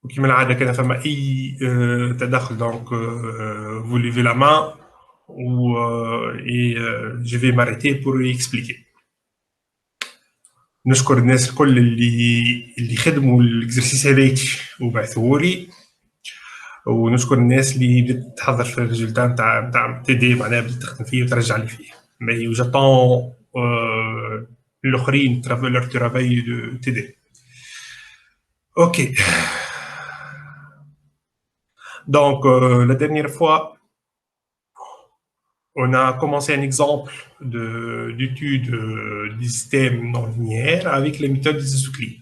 وكما العادة كان فما أي تدخل دونك vous levez la main ou et je vais m'arrêter pour expliquer. نشكر الناس الكل اللي خدموا الاكزرسيس هذاك وبعثوه لي، ونشكر الناس اللي بدات تحضر في الريزولتا نتاع تي دي، معناها بدات تخدم فيه وترجع لي فيه. مي جاتون الاخرين لور ترافاي دو تي دي. اوكي. Donc, la dernière fois, on a commencé un exemple d'étude du système non linéaire avec les méthodes des Euclides.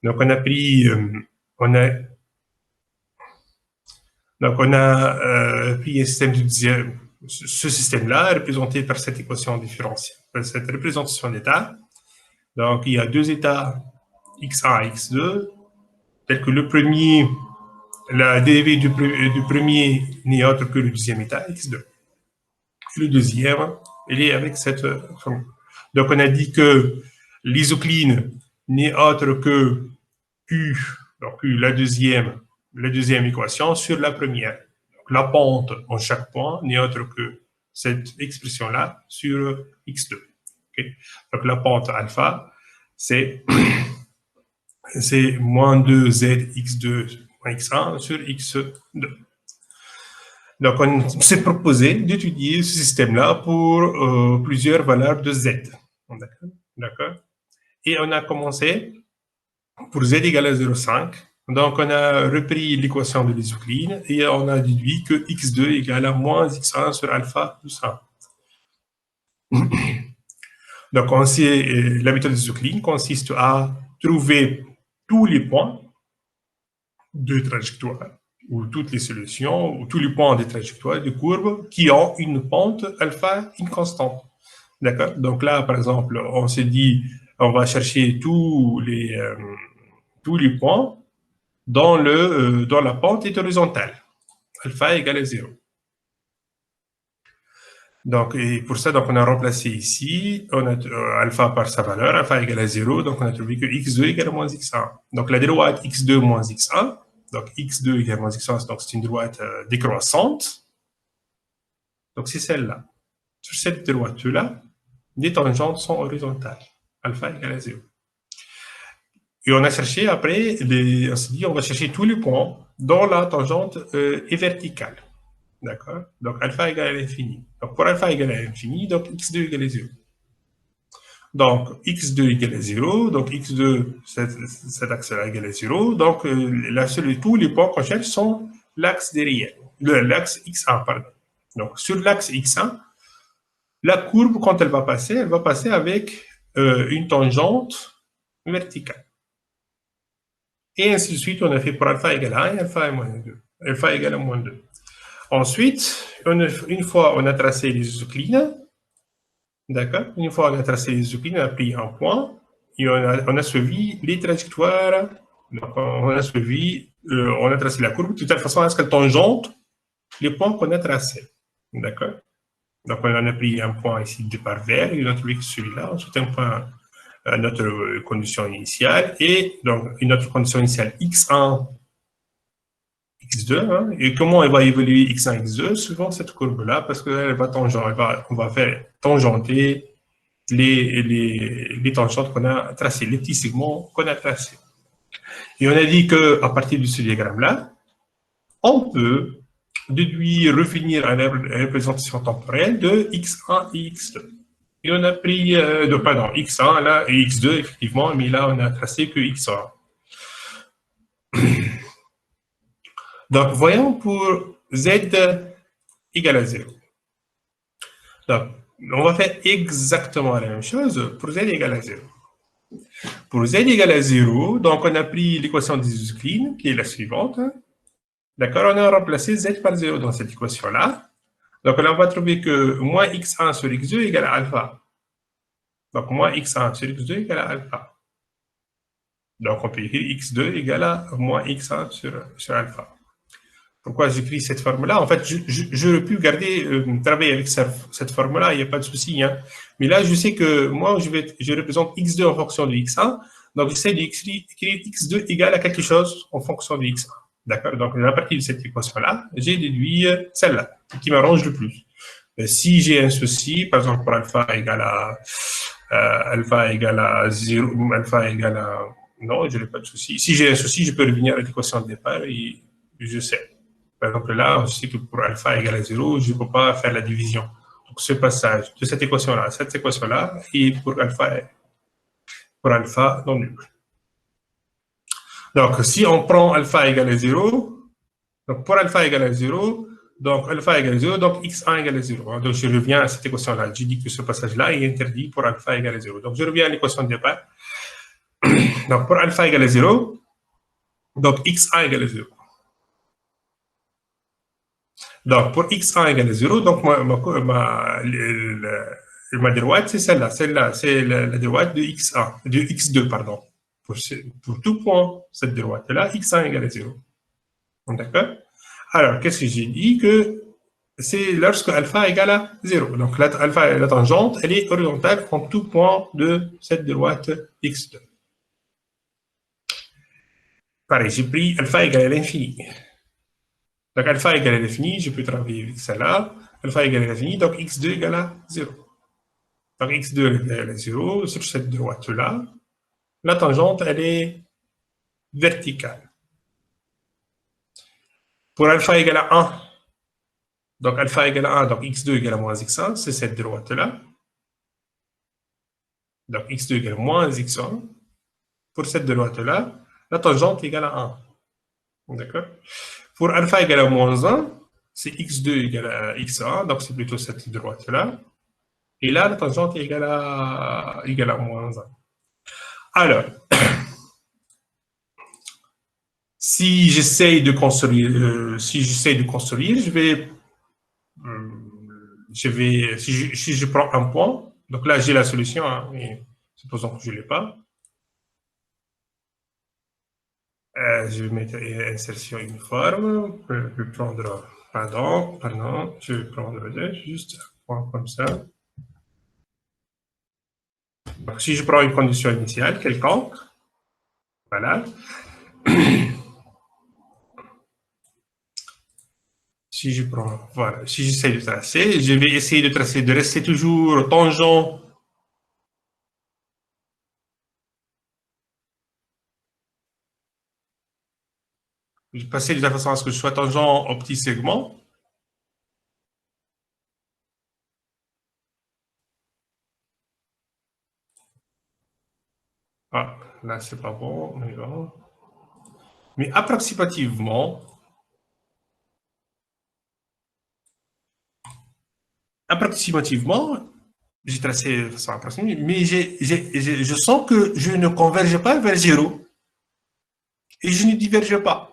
Donc, on a pris, pris un système de deuxième. Ce système-là est représenté par cette équation différentielle, par cette représentation d'états. Donc, il y a deux états x1 et x2, tels que le premier, la dérivée du premier n'est autre que le deuxième état, x2. Le deuxième, il est avec cette formule. Donc, on a dit que l'isocline n'est autre que U, donc U, la deuxième équation sur la première. Donc, la pente en chaque point n'est autre que cette expression-là sur x2. Okay. Donc, la pente alpha, c'est moins 2z x2 moins x1 sur x2. Donc, on s'est proposé d'étudier ce système-là pour plusieurs valeurs de z. D'accord. Et on a commencé pour z égale à 0,5. Donc, on a repris l'équation de l'isocline et on a déduit que x2 égale à moins x1 sur alpha plus 1. Donc, la méthode d'isocline consiste à trouver tous les points de trajectoire ou toutes les solutions, ou tous les points des trajectoires de courbes qui ont une pente alpha, une constante. D'accord. Donc là, par exemple, on s'est dit, on va chercher tous les points dont la pente est horizontale. Alpha égale à 0. Donc, et pour ça, donc, on a remplacé ici, on a alpha par sa valeur, alpha égale à 0, donc on a trouvé que x2 égale à moins x1. Donc la droite x2 moins x1, donc x2 égale à moins x1, donc c'est une droite décroissante. Donc c'est celle-là. Sur cette droite-là, les tangentes sont horizontales. Alpha égale à 0. Et on a cherché après, on s'est dit, on va chercher tous les points dont la tangente est verticale. D'accord. Donc alpha égale à l'infini. Donc pour alpha égale à l'infini, donc x2 égale à 0. Donc x2 égale à 0, donc x2, cet axe-là égale à 0. Donc tous les points qu'on cherche sont l'axe derrière, l'axe x1, pardon. Donc sur l'axe x1, la courbe, quand elle va passer avec une tangente verticale. Et ainsi de suite, on a fait pour alpha égale à 1 et alpha égale à moins 2. Ensuite, une fois on a tracé les isoclines, d'accord. Une fois on a tracé les isoclines, on a pris un point et on a suivi les trajectoires. Donc on a tracé la courbe de telle façon à ce qu'elle tangente les points qu'on a tracés, d'accord. Donc on a pris un point ici de départ vert et on a trouvé que celui-là, ensuite un point à notre condition initiale et donc une autre condition initiale x1. x2, hein, et comment elle va évoluer x1, x2 suivant cette courbe-là, parce qu'elle va on va faire tangenter les tangentes qu'on a tracées, les petits segments qu'on a tracés. Et on a dit qu'à partir de ce diagramme-là, on peut refinir à la représentation temporelle de x1 et x2. Et on a pris, x1 là et x2, effectivement, mais là on a tracé que x1. Donc, voyons pour z égale à 0. Donc, on va faire exactement la même chose pour z égale à 0. Pour z égale à 0, donc on a pris l'équation des isoclines, qui est la suivante. D'accord, on a remplacé z par 0 dans cette équation-là. Donc, là, on va trouver que moins x1 sur x2 égale à alpha. Donc, moins x1 sur x2 égale à alpha. Donc, on peut écrire x2 égale à moins x1 sur alpha. Pourquoi j'écris cette forme-là? En fait, j'aurais pu garder, travailler avec cette forme-là, il n'y a pas de souci. Hein. Mais là, je sais que moi, je représente x2 en fonction de x1. Donc, j'essaie d'écrire x2 égale à quelque chose en fonction de x1. D'accord? Donc, à partir de cette équation-là, j'ai déduit celle-là, qui m'arrange le plus. Si j'ai un souci, par exemple, pour alpha égale à 0, alpha égale à... Non, je n'ai pas de souci. Si j'ai un souci, je peux revenir à l'équation de départ et je sais. Par exemple, là, je sais que pour alpha égale à 0, je ne peux pas faire la division. Donc, ce passage de cette équation-là à cette équation-là, et pour alpha non nul. Donc, si on prend alpha égale à 0, donc pour alpha égale à 0, donc alpha égale à 0, donc x1 égale à 0. Donc, je reviens à cette équation-là. Je dis que ce passage-là est interdit pour alpha égale à 0. Donc, je reviens à l'équation de départ. Donc, pour alpha égale à 0, donc x1 égale à 0. Donc, pour x1 égale à 0, donc ma droite, c'est celle-là. Celle-là, c'est la droite de x1, de x2, pardon. Pour tout point, cette droite-là, x1 égale à 0. D'accord? Alors, qu'est-ce que j'ai dit? Que c'est lorsque alpha égale à 0. Donc, la tangente, elle est horizontale en tout point de cette droite x2. Pareil, j'ai pris alpha égale à l'infini. Donc, alpha égale à l'infini, je peux travailler avec celle-là. Alpha égale à l'infini, donc x2 égale à 0. Donc, x2 égale à 0 sur cette droite-là. La tangente, elle est verticale. Pour alpha égale à 1, donc alpha égale à 1, donc x2 égale à moins x1, c'est cette droite-là. Donc, x2 égale à moins x1. Pour cette droite-là, la tangente égale à 1. D'accord? Pour alpha égale à moins 1, c'est x2 égale à x1, donc c'est plutôt cette droite-là. Et là, la tangente est égale à moins 1. Alors, si j'essaye de construire, si je prends un point, donc là j'ai la solution, hein, mais supposons que je ne l'ai pas. Je vais mettre insertion uniforme, je vais prendre, pardon, je vais prendre juste un point comme ça. Donc, si je prends une condition initiale quelconque, voilà. Si je prends, voilà, si j'essaie de tracer, je vais essayer de tracer, de rester toujours tangent. Je vais passer de la façon à ce que je sois tangent au petit segment. Ah, là, c'est pas bon, mais bon. Mais approximativement, j'ai tracé de façon approximative, mais je sens que je ne converge pas vers 0 et je ne diverge pas.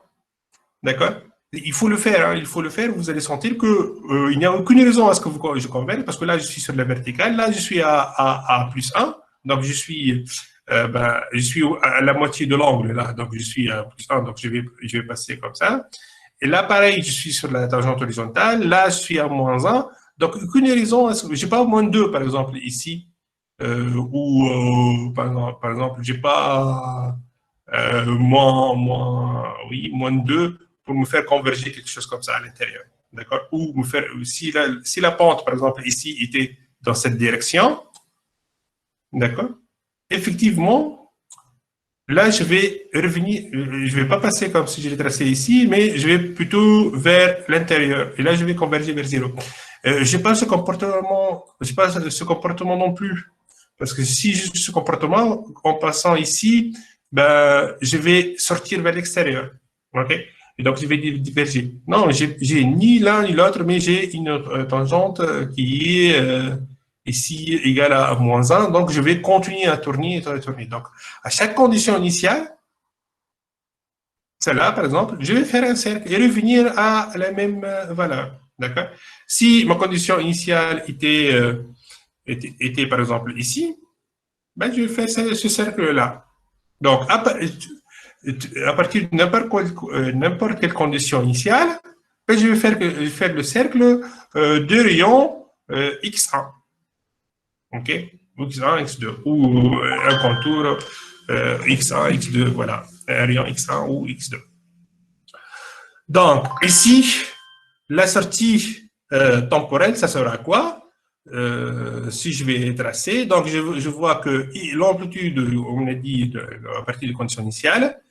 D'accord? Il faut le faire, hein, il faut le faire. Vous allez sentir qu'il n'y a aucune raison à ce que je converge, parce que là, je suis sur la verticale, là, je suis à plus 1, donc je suis à la moitié de l'angle, là, donc je suis à plus 1, donc je vais passer comme ça. Et là, pareil, je suis sur la tangente horizontale, là, je suis à moins 1, donc aucune raison, je n'ai pas moins 2, par exemple, ici, ou par exemple, j'ai pas moins 2 pour me faire converger quelque chose comme ça à l'intérieur. D'accord? Ou me faire, si la pente, par exemple, ici, était dans cette direction, d'accord? Effectivement, là, je vais revenir, je ne vais pas passer comme si je l'ai tracé ici, mais je vais plutôt vers l'intérieur. Et là, je vais converger vers 0. Je n'ai pas ce comportement, non plus. Parce que si j'ai ce comportement, en passant ici, ben, je vais sortir vers l'extérieur. OK? Et donc, je vais diverger. Non, j'ai ni l'un ni l'autre, mais j'ai une tangente qui est ici égale à moins 1. Donc, je vais continuer à tourner. Donc, à chaque condition initiale, celle-là, par exemple, je vais faire un cercle et revenir à la même valeur. D'accord? Si ma condition initiale était par exemple ici, ben, je vais faire ce cercle-là. Donc, à partir de n'importe quelle condition initiale, je vais faire le cercle de rayon X1. OK? X1, X2. Ou un contour X1, X2, voilà. Un rayon X1 ou X2. Donc, ici, la sortie temporelle, ça sera quoi? Si je vais tracer, donc je vois que l'amplitude, on a dit à partir des conditions initiales,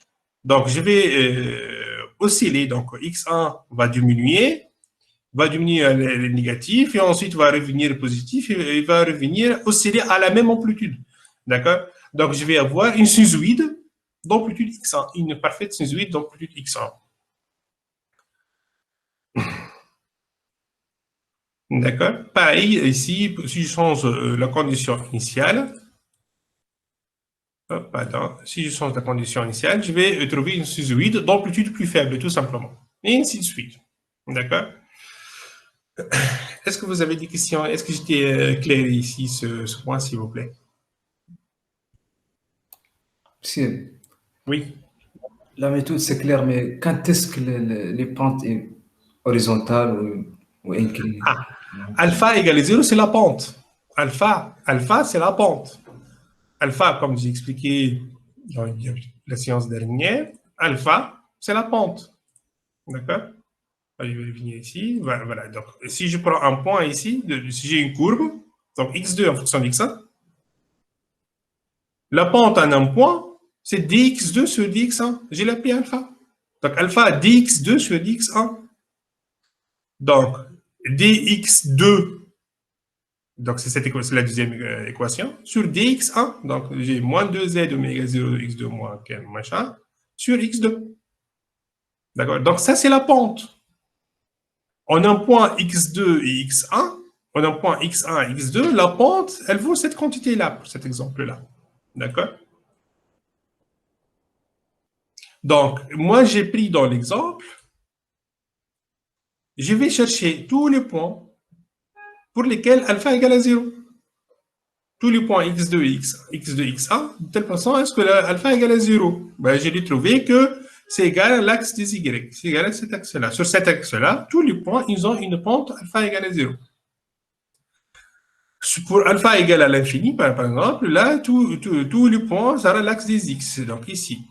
donc je vais osciller, donc X1 va diminuer le négatif, et ensuite va revenir positif, et il va revenir osciller à la même amplitude. D'accord? Donc je vais avoir une sinusoïde d'amplitude X1, une parfaite sinusoïde d'amplitude X1. D'accord? Pareil, ici, si je change la condition initiale, pardon, si je change la condition initiale, je vais trouver une sinusoïde d'amplitude plus faible, tout simplement. Et ainsi de suite. D'accord? Est-ce que vous avez des questions? Est-ce que j'étais clair ici, ce point, s'il vous plaît? Si, Oui. la méthode, c'est clair, mais quand est-ce que les pentes est horizontales ou inclinées? Ah, alpha égale 0, c'est la pente. Alpha, c'est la pente. Alpha, comme j'ai expliqué dans la séance dernière, alpha, c'est la pente. D'accord? Je vais venir ici. Voilà. Donc, si je prends un point ici, si j'ai une courbe, donc x2 en fonction d'x1, la pente en un point, c'est dx2 sur dx1. J'ai l'appelé alpha. Donc, alpha dx2 sur dx1. Donc, dx2, donc c'est la deuxième équation, sur dx1, donc j'ai moins 2z oméga 0 x2 moins quel machin, sur x2. D'accord? Donc, ça, c'est la pente. En un point x2 et x1, en un point x1 et x2, la pente, elle vaut cette quantité-là, pour cet exemple-là. D'accord? Donc, moi, j'ai pris dans l'exemple, je vais chercher tous les points pour lesquels alpha égale à 0. Tous les points x2 et x2, x1, de telle façon à ce que alpha égale à 0. Ben, j'ai trouvé que c'est égal à l'axe des y, c'est égal à cet axe-là. Sur cet axe-là, tous les points, ils ont une pente alpha égale à 0. Pour alpha égale à l'infini, par exemple, là, tous les points, ça sera l'axe des x, donc ici.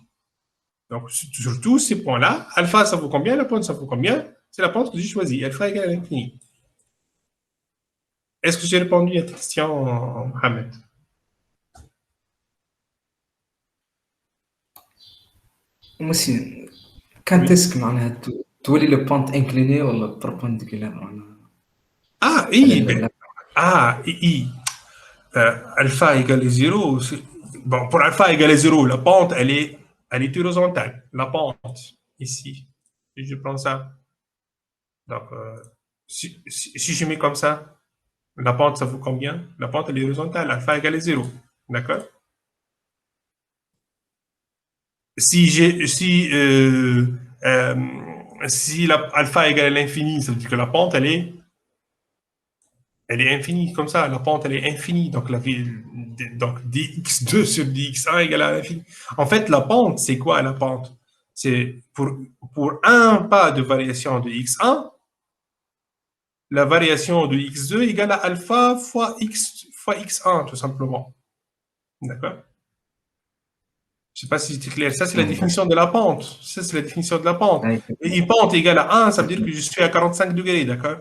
Donc, sur tous ces points-là, alpha, ça vaut combien? La pente, ça vaut combien? C'est la pente que j'ai choisie, alpha égale à l'infini. Est-ce que j'ai répondu à ta question, Mohamed? aussi, quand Oui. est-ce que معناها تولي le pente inclinée ولا perpendiculaire معناها Ah, على I. I. Alpha égale à 0. Bon, pour alpha égale à 0, la pente, elle est horizontale. La pente, ici. Si je prends ça. Donc, si je mets comme ça, la pente, ça vaut combien? La pente, elle est horizontale. Alpha égale à 0. D'accord? Si alpha égale à l'infini, ça veut dire que la pente, elle est infinie, comme ça. La pente, elle est infinie. Donc, donc dx2 sur dx1 égale à l'infini. En fait, la pente, c'est quoi la pente? C'est pour un pas de variation de x1, la variation de x2 égale à alpha fois x1, tout simplement. D'accord? Je ne sais pas si c'était clair. Ça, c'est la définition de la pente. Ça, c'est la définition de la pente. Et une pente égale à 1, ça veut dire que je suis à 45 degrés, d'accord?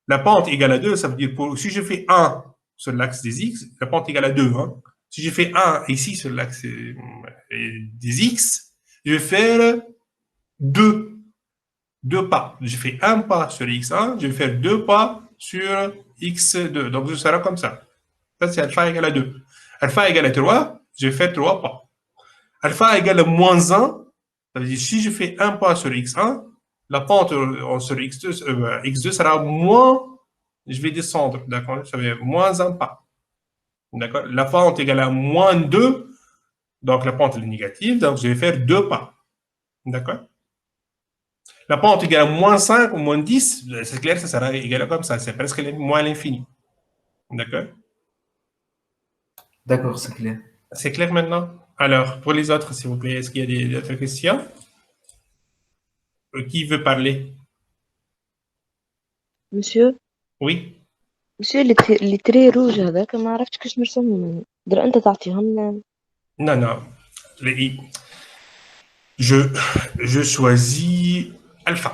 La pente égale à 2, ça veut dire que si je fais 1 sur l'axe des x, la pente égale à 2. Hein. Si je fais 1 ici sur l'axe des x, je vais faire 2 pas. Je fais un pas sur x1, je vais faire 2 pas sur x2. Donc, ce sera comme ça. Ça, c'est alpha égale à 2. Alpha égale à 3, je vais faire 3 pas. Alpha égale à moins 1, ça veut dire si je fais un pas sur x1, la pente sur x2 sera moins, je vais descendre, d'accord? Ça veut dire moins un pas. D'accord? La pente égale à moins 2, donc la pente est négative, donc je vais faire 2 pas. D'accord? La pente égale à moins 5 ou moins 10, c'est clair, ça sera égal à comme ça, c'est presque moins l'infini. D'accord? D'accord, c'est clair. C'est clair maintenant? Alors, pour les autres, s'il vous plaît, est-ce qu'il y a d'autres questions? Qui veut parler? Monsieur, Oui. monsieur les traits rouges هذاك ما عرفتش كيفاش نرسمهم در انت تعطيهم لنا. Non, non. Les- Je, je choisis alpha.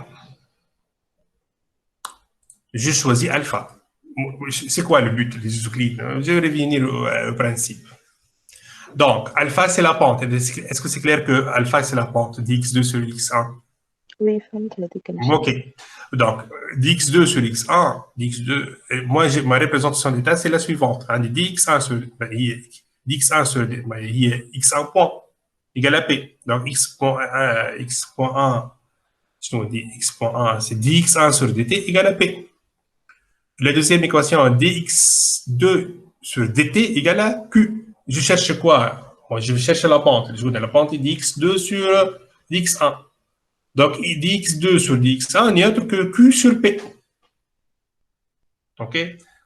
Je choisis alpha. C'est quoi le but des Euclides? Je vais revenir au principe. Donc, alpha, c'est la pente. Est-ce que c'est clair que alpha, c'est la pente dx2 sur x1? Oui, فهمت هذيك الحاجة. OK. Donc, dx2 sur x1, dx2, moi, ma représentation d'état, c'est la suivante. Hein, dx1 sur, dx1 sur x1 point égale à p. Donc, x.1, je nous dis x.1, c'est dx1 sur dt égale à p. La deuxième équation, dx2 sur dt égale à q. Je cherche quoi? Moi, je vais chercher la pente. Je veux dire la pente est dx2 sur dx1. Donc, dx2 sur dx1 n'est autre que q sur p. OK?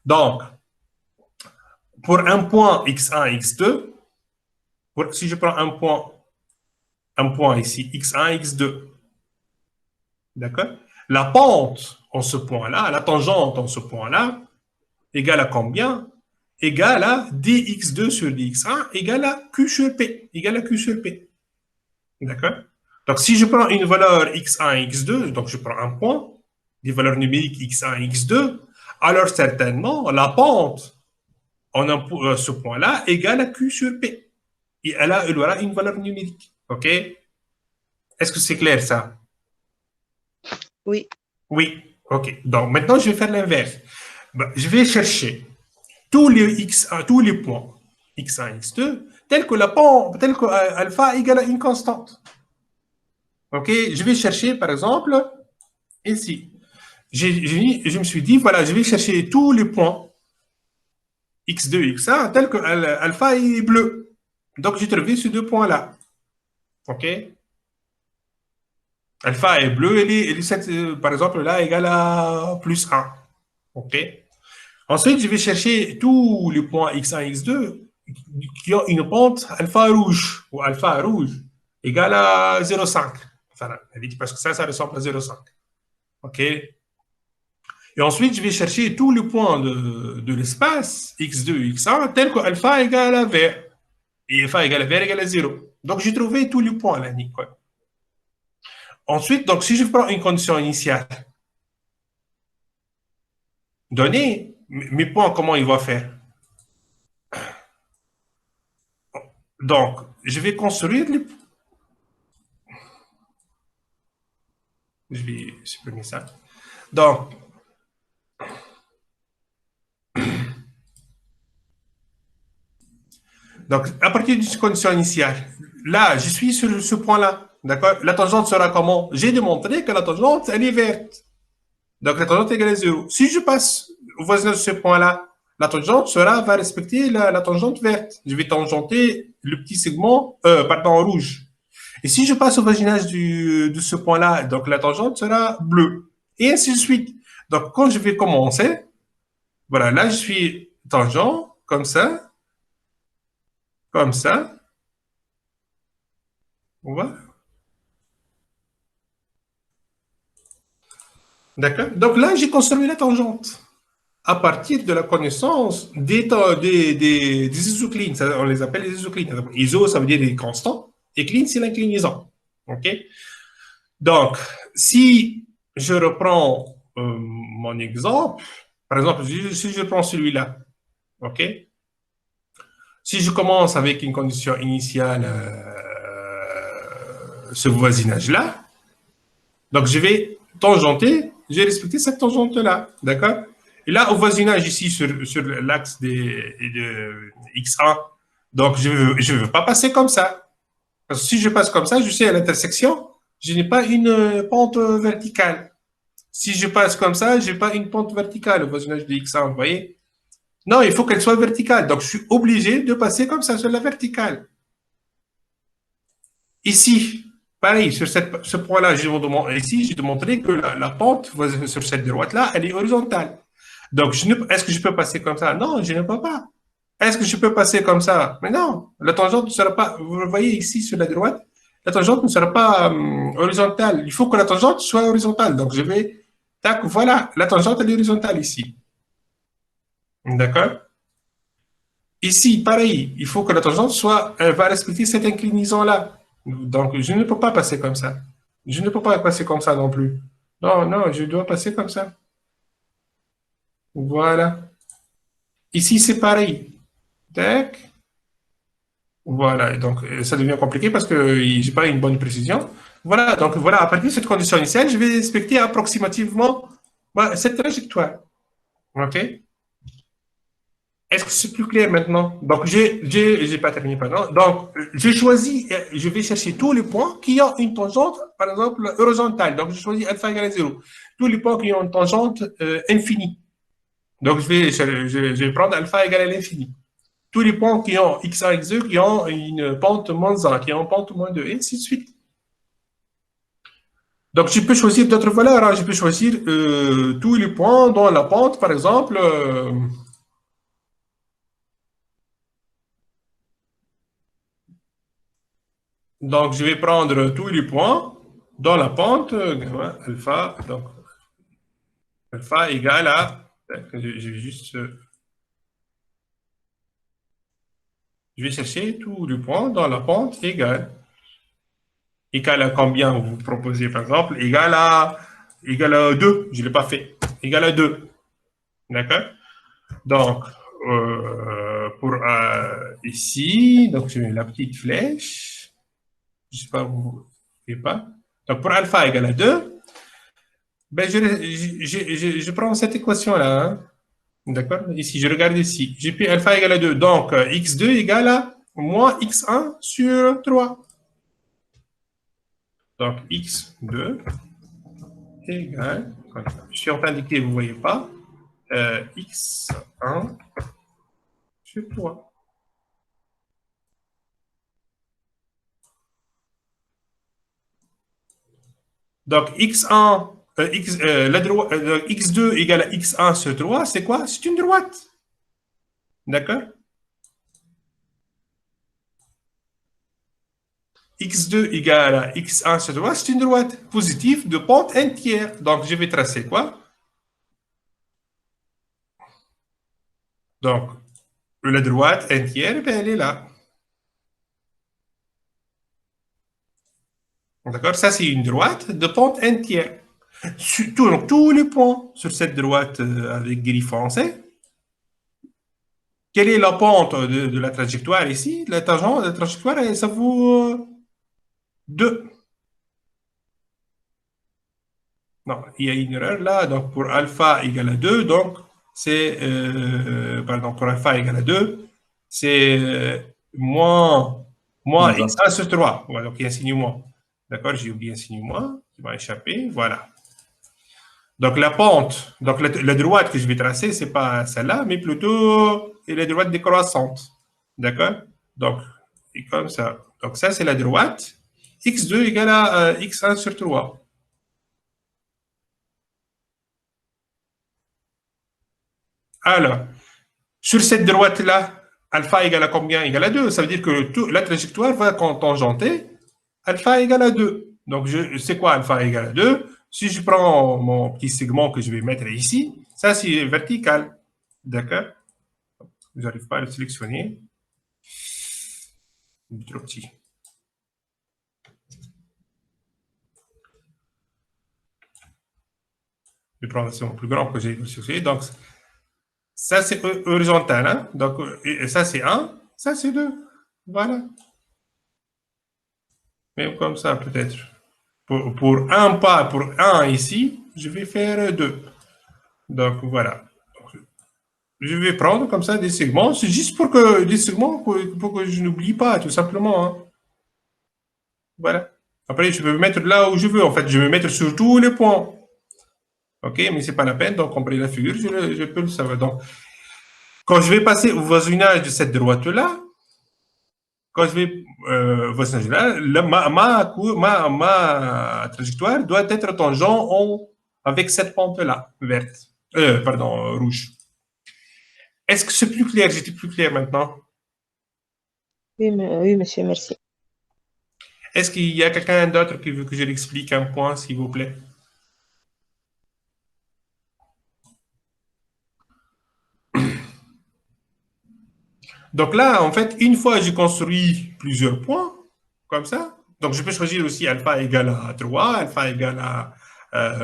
Donc, pour un point x1, x2, si je prends un point ici, x1, x2, d'accord? La pente en ce point-là, la tangente en ce point-là, égale à combien? Égale à dx2 sur dx1 égale à q sur p. Égale à q sur p. D'accord? Donc, si je prends une valeur x1, x2, donc je prends un point, des valeurs numériques x1, x2, alors certainement, la pente en ce point-là égale à q sur p. Et elle aura une valeur numérique. OK? Est-ce que c'est clair, ça? Oui. Oui. OK. Donc, maintenant, je vais faire l'inverse. Je vais chercher tous les points x1, x2, tels que alpha égale à une constante. OK? Je vais chercher, par exemple, ici. Je me suis dit, voilà, je vais chercher tous les points x2, x1, tels que alpha est bleu. Donc, j'ai trouvé ces deux points-là. OK? Alpha est bleu, par exemple, là, égale à plus 1. OK? Ensuite, je vais chercher tous les points x1, x2 qui ont une pente alpha rouge ou alpha rouge égale à 0,5. Enfin, parce que ça ressemble à 0,5. OK? Et ensuite, je vais chercher tous les points de l'espace x2, x1 tels que alpha égale à vert. Et alpha égale à vert égale à 0. Donc, j'ai trouvé tous les points là, Nicolas. Ensuite, donc, si je prends une condition initiale donnée, mes points, comment ils vont faire? Donc, je vais construire les... Je vais supprimer ça. Donc, à partir d'une condition initiale, là, je suis sur ce point-là. D'accord? La tangente sera comment? J'ai démontré que la tangente, elle est verte. Donc, la tangente égale à 0. Si je passe au voisinage de ce point-là, la tangente va respecter la tangente verte. Je vais tangenter le petit segment, rouge. Et si je passe au voisinage de ce point-là, donc la tangente sera bleue. Et ainsi de suite. Donc, quand je vais commencer, voilà, là, je suis tangent, comme ça. Comme ça. Voilà. D'accord? Donc là, j'ai construit la tangente à partir de la connaissance des isoclines. On les appelle les isoclines. Iso, ça veut dire des constants. Et cline, c'est l'inclinaison. OK? Donc, si je reprends mon exemple, par exemple, si je prends celui-là, OK? Si je commence avec une condition initiale, ce voisinage-là, donc je vais tangenter, j'ai respecté cette tangente-là, d'accord? Et là, au voisinage ici, sur l'axe de x1, donc je ne veux pas passer comme ça. Parce que si je passe comme ça, je sais à l'intersection, je n'ai pas une pente verticale. Si je passe comme ça, je n'ai pas une pente verticale au voisinage de x1, vous voyez? Non, il faut qu'elle soit verticale. Donc, je suis obligé de passer comme ça sur la verticale. Ici, pareil, sur ce point-là, j'ai démontré que la pente sur cette droite-là, elle est horizontale. Donc, est-ce que je peux passer comme ça? Non, je ne peux pas. Est-ce que je peux passer comme ça? Mais non, la tangente ne sera pas, vous le voyez ici sur la droite, la tangente ne sera pas horizontale. Il faut que la tangente soit horizontale. Donc, je vais Tac, voilà, la tangente elle est horizontale ici. D'accord? Ici, pareil, il faut que la tangente soit, elle va respecter cette inclinaison-là. Donc, je ne peux pas passer comme ça. Je ne peux pas passer comme ça non plus. Non, non, je dois passer comme ça. Voilà. Ici, c'est pareil. Tac. Voilà. Donc, ça devient compliqué parce que je n'ai pas une bonne précision. Voilà. Donc, voilà. À partir de cette condition initiale, je vais respecter approximativement cette trajectoire. OK? Est-ce que c'est plus clair maintenant? Donc, j'ai pas terminé, pardon. Donc, j'ai choisi, je vais chercher tous les points qui ont une tangente, par exemple, horizontale. Donc, je choisis alpha égale à 0. Tous les points qui ont une tangente infinie. Donc, je vais prendre alpha égale à l'infini. Tous les points qui ont x1, x2, qui ont une pente moins 1, qui ont une pente moins 2, et ainsi de suite. Donc, je peux choisir d'autres valeurs. Hein. Je peux choisir tous les points dans la pente, par exemple. Donc, je vais prendre tous les points dans la pente, alpha, donc alpha égale à, je vais juste, je vais chercher tous les points dans la pente égale à combien vous proposez, par exemple, égale à 2, je ne l'ai pas fait, égale à 2, d'accord? Donc, pour ici, donc je mets la petite flèche, je ne sais pas, vous ne voyez pas. Donc, pour alpha égale à 2, ben, je prends cette équation-là. Hein. D'accord? Ici, je regarde ici. J'ai pris alpha égale à 2. Donc, x2 égale à moins x1 sur 3. Donc, x2 égale, je suis en train d'écrire, vous ne voyez pas, x1 sur 3. Donc, x1, x2 égale à x1 sur 3, c'est quoi? C'est une droite. D'accord? x2 égale à x1 sur 3, c'est une droite positive de pente entière. Donc, je vais tracer quoi? Donc, la droite entière, ben, elle est là. D'accord? Ça, c'est une droite de pente entière. Donc, tous les points sur cette droite avec gris foncé. Quelle est la pente de la trajectoire ici? La tangente, la trajectoire, ça vaut 2. Non, il y a une erreur là. Donc, pour alpha égale à 2, donc, c'est, pardon, pour alpha égale à 2, c'est moins x1 sur 3. Voilà, donc il y a un signe moins. D'accord, j'ai oublié un signe moins qui m'a échappé. Voilà. Donc la pente, donc la droite que je vais tracer, c'est pas celle-là, mais plutôt la droite décroissante. D'accord? Donc, et comme ça. Donc ça, c'est la droite. x2 égale à x1 sur 3. Alors, sur cette droite-là, alpha égale à combien? Égale à 2. Ça veut dire que la trajectoire va tangenter alpha égale à 2. Donc, c'est quoi alpha égale à 2? Si je prends mon petit segment que je vais mettre ici, ça, c'est vertical. D'accord? Je n'arrive pas à le sélectionner. Il est trop petit. Je vais prendre un segment plus grand que j'ai associé. Donc, ça, c'est horizontal. Hein? Donc, ça, c'est 1. Ça, c'est 2. Voilà. Même comme ça, peut-être. Pour un pas, pour 1 ici, je vais faire 2. Donc, voilà. Donc, je vais prendre comme ça des segments. C'est juste pour que des segments pour que je n'oublie pas, tout simplement. Hein. Voilà. Après, je peux me mettre là où je veux. En fait, je vais me mettre sur tous les points. OK, mais c'est pas la peine. Donc, comprenez la figure, je peux le savoir. Donc, quand je vais passer au voisinage de cette droite-là, quand je vais voisinage là, ma trajectoire doit être tangent avec cette pente-là, verte. Pardon, rouge. Est-ce que c'est plus clair? J'étais plus clair maintenant. Oui, oui, monsieur, merci. Est-ce qu'il y a quelqu'un d'autre qui veut que je l'explique un point, s'il vous plaît? Donc là, en fait, une fois j'ai construit plusieurs points, comme ça, donc je peux choisir aussi alpha égale à 3, alpha égale à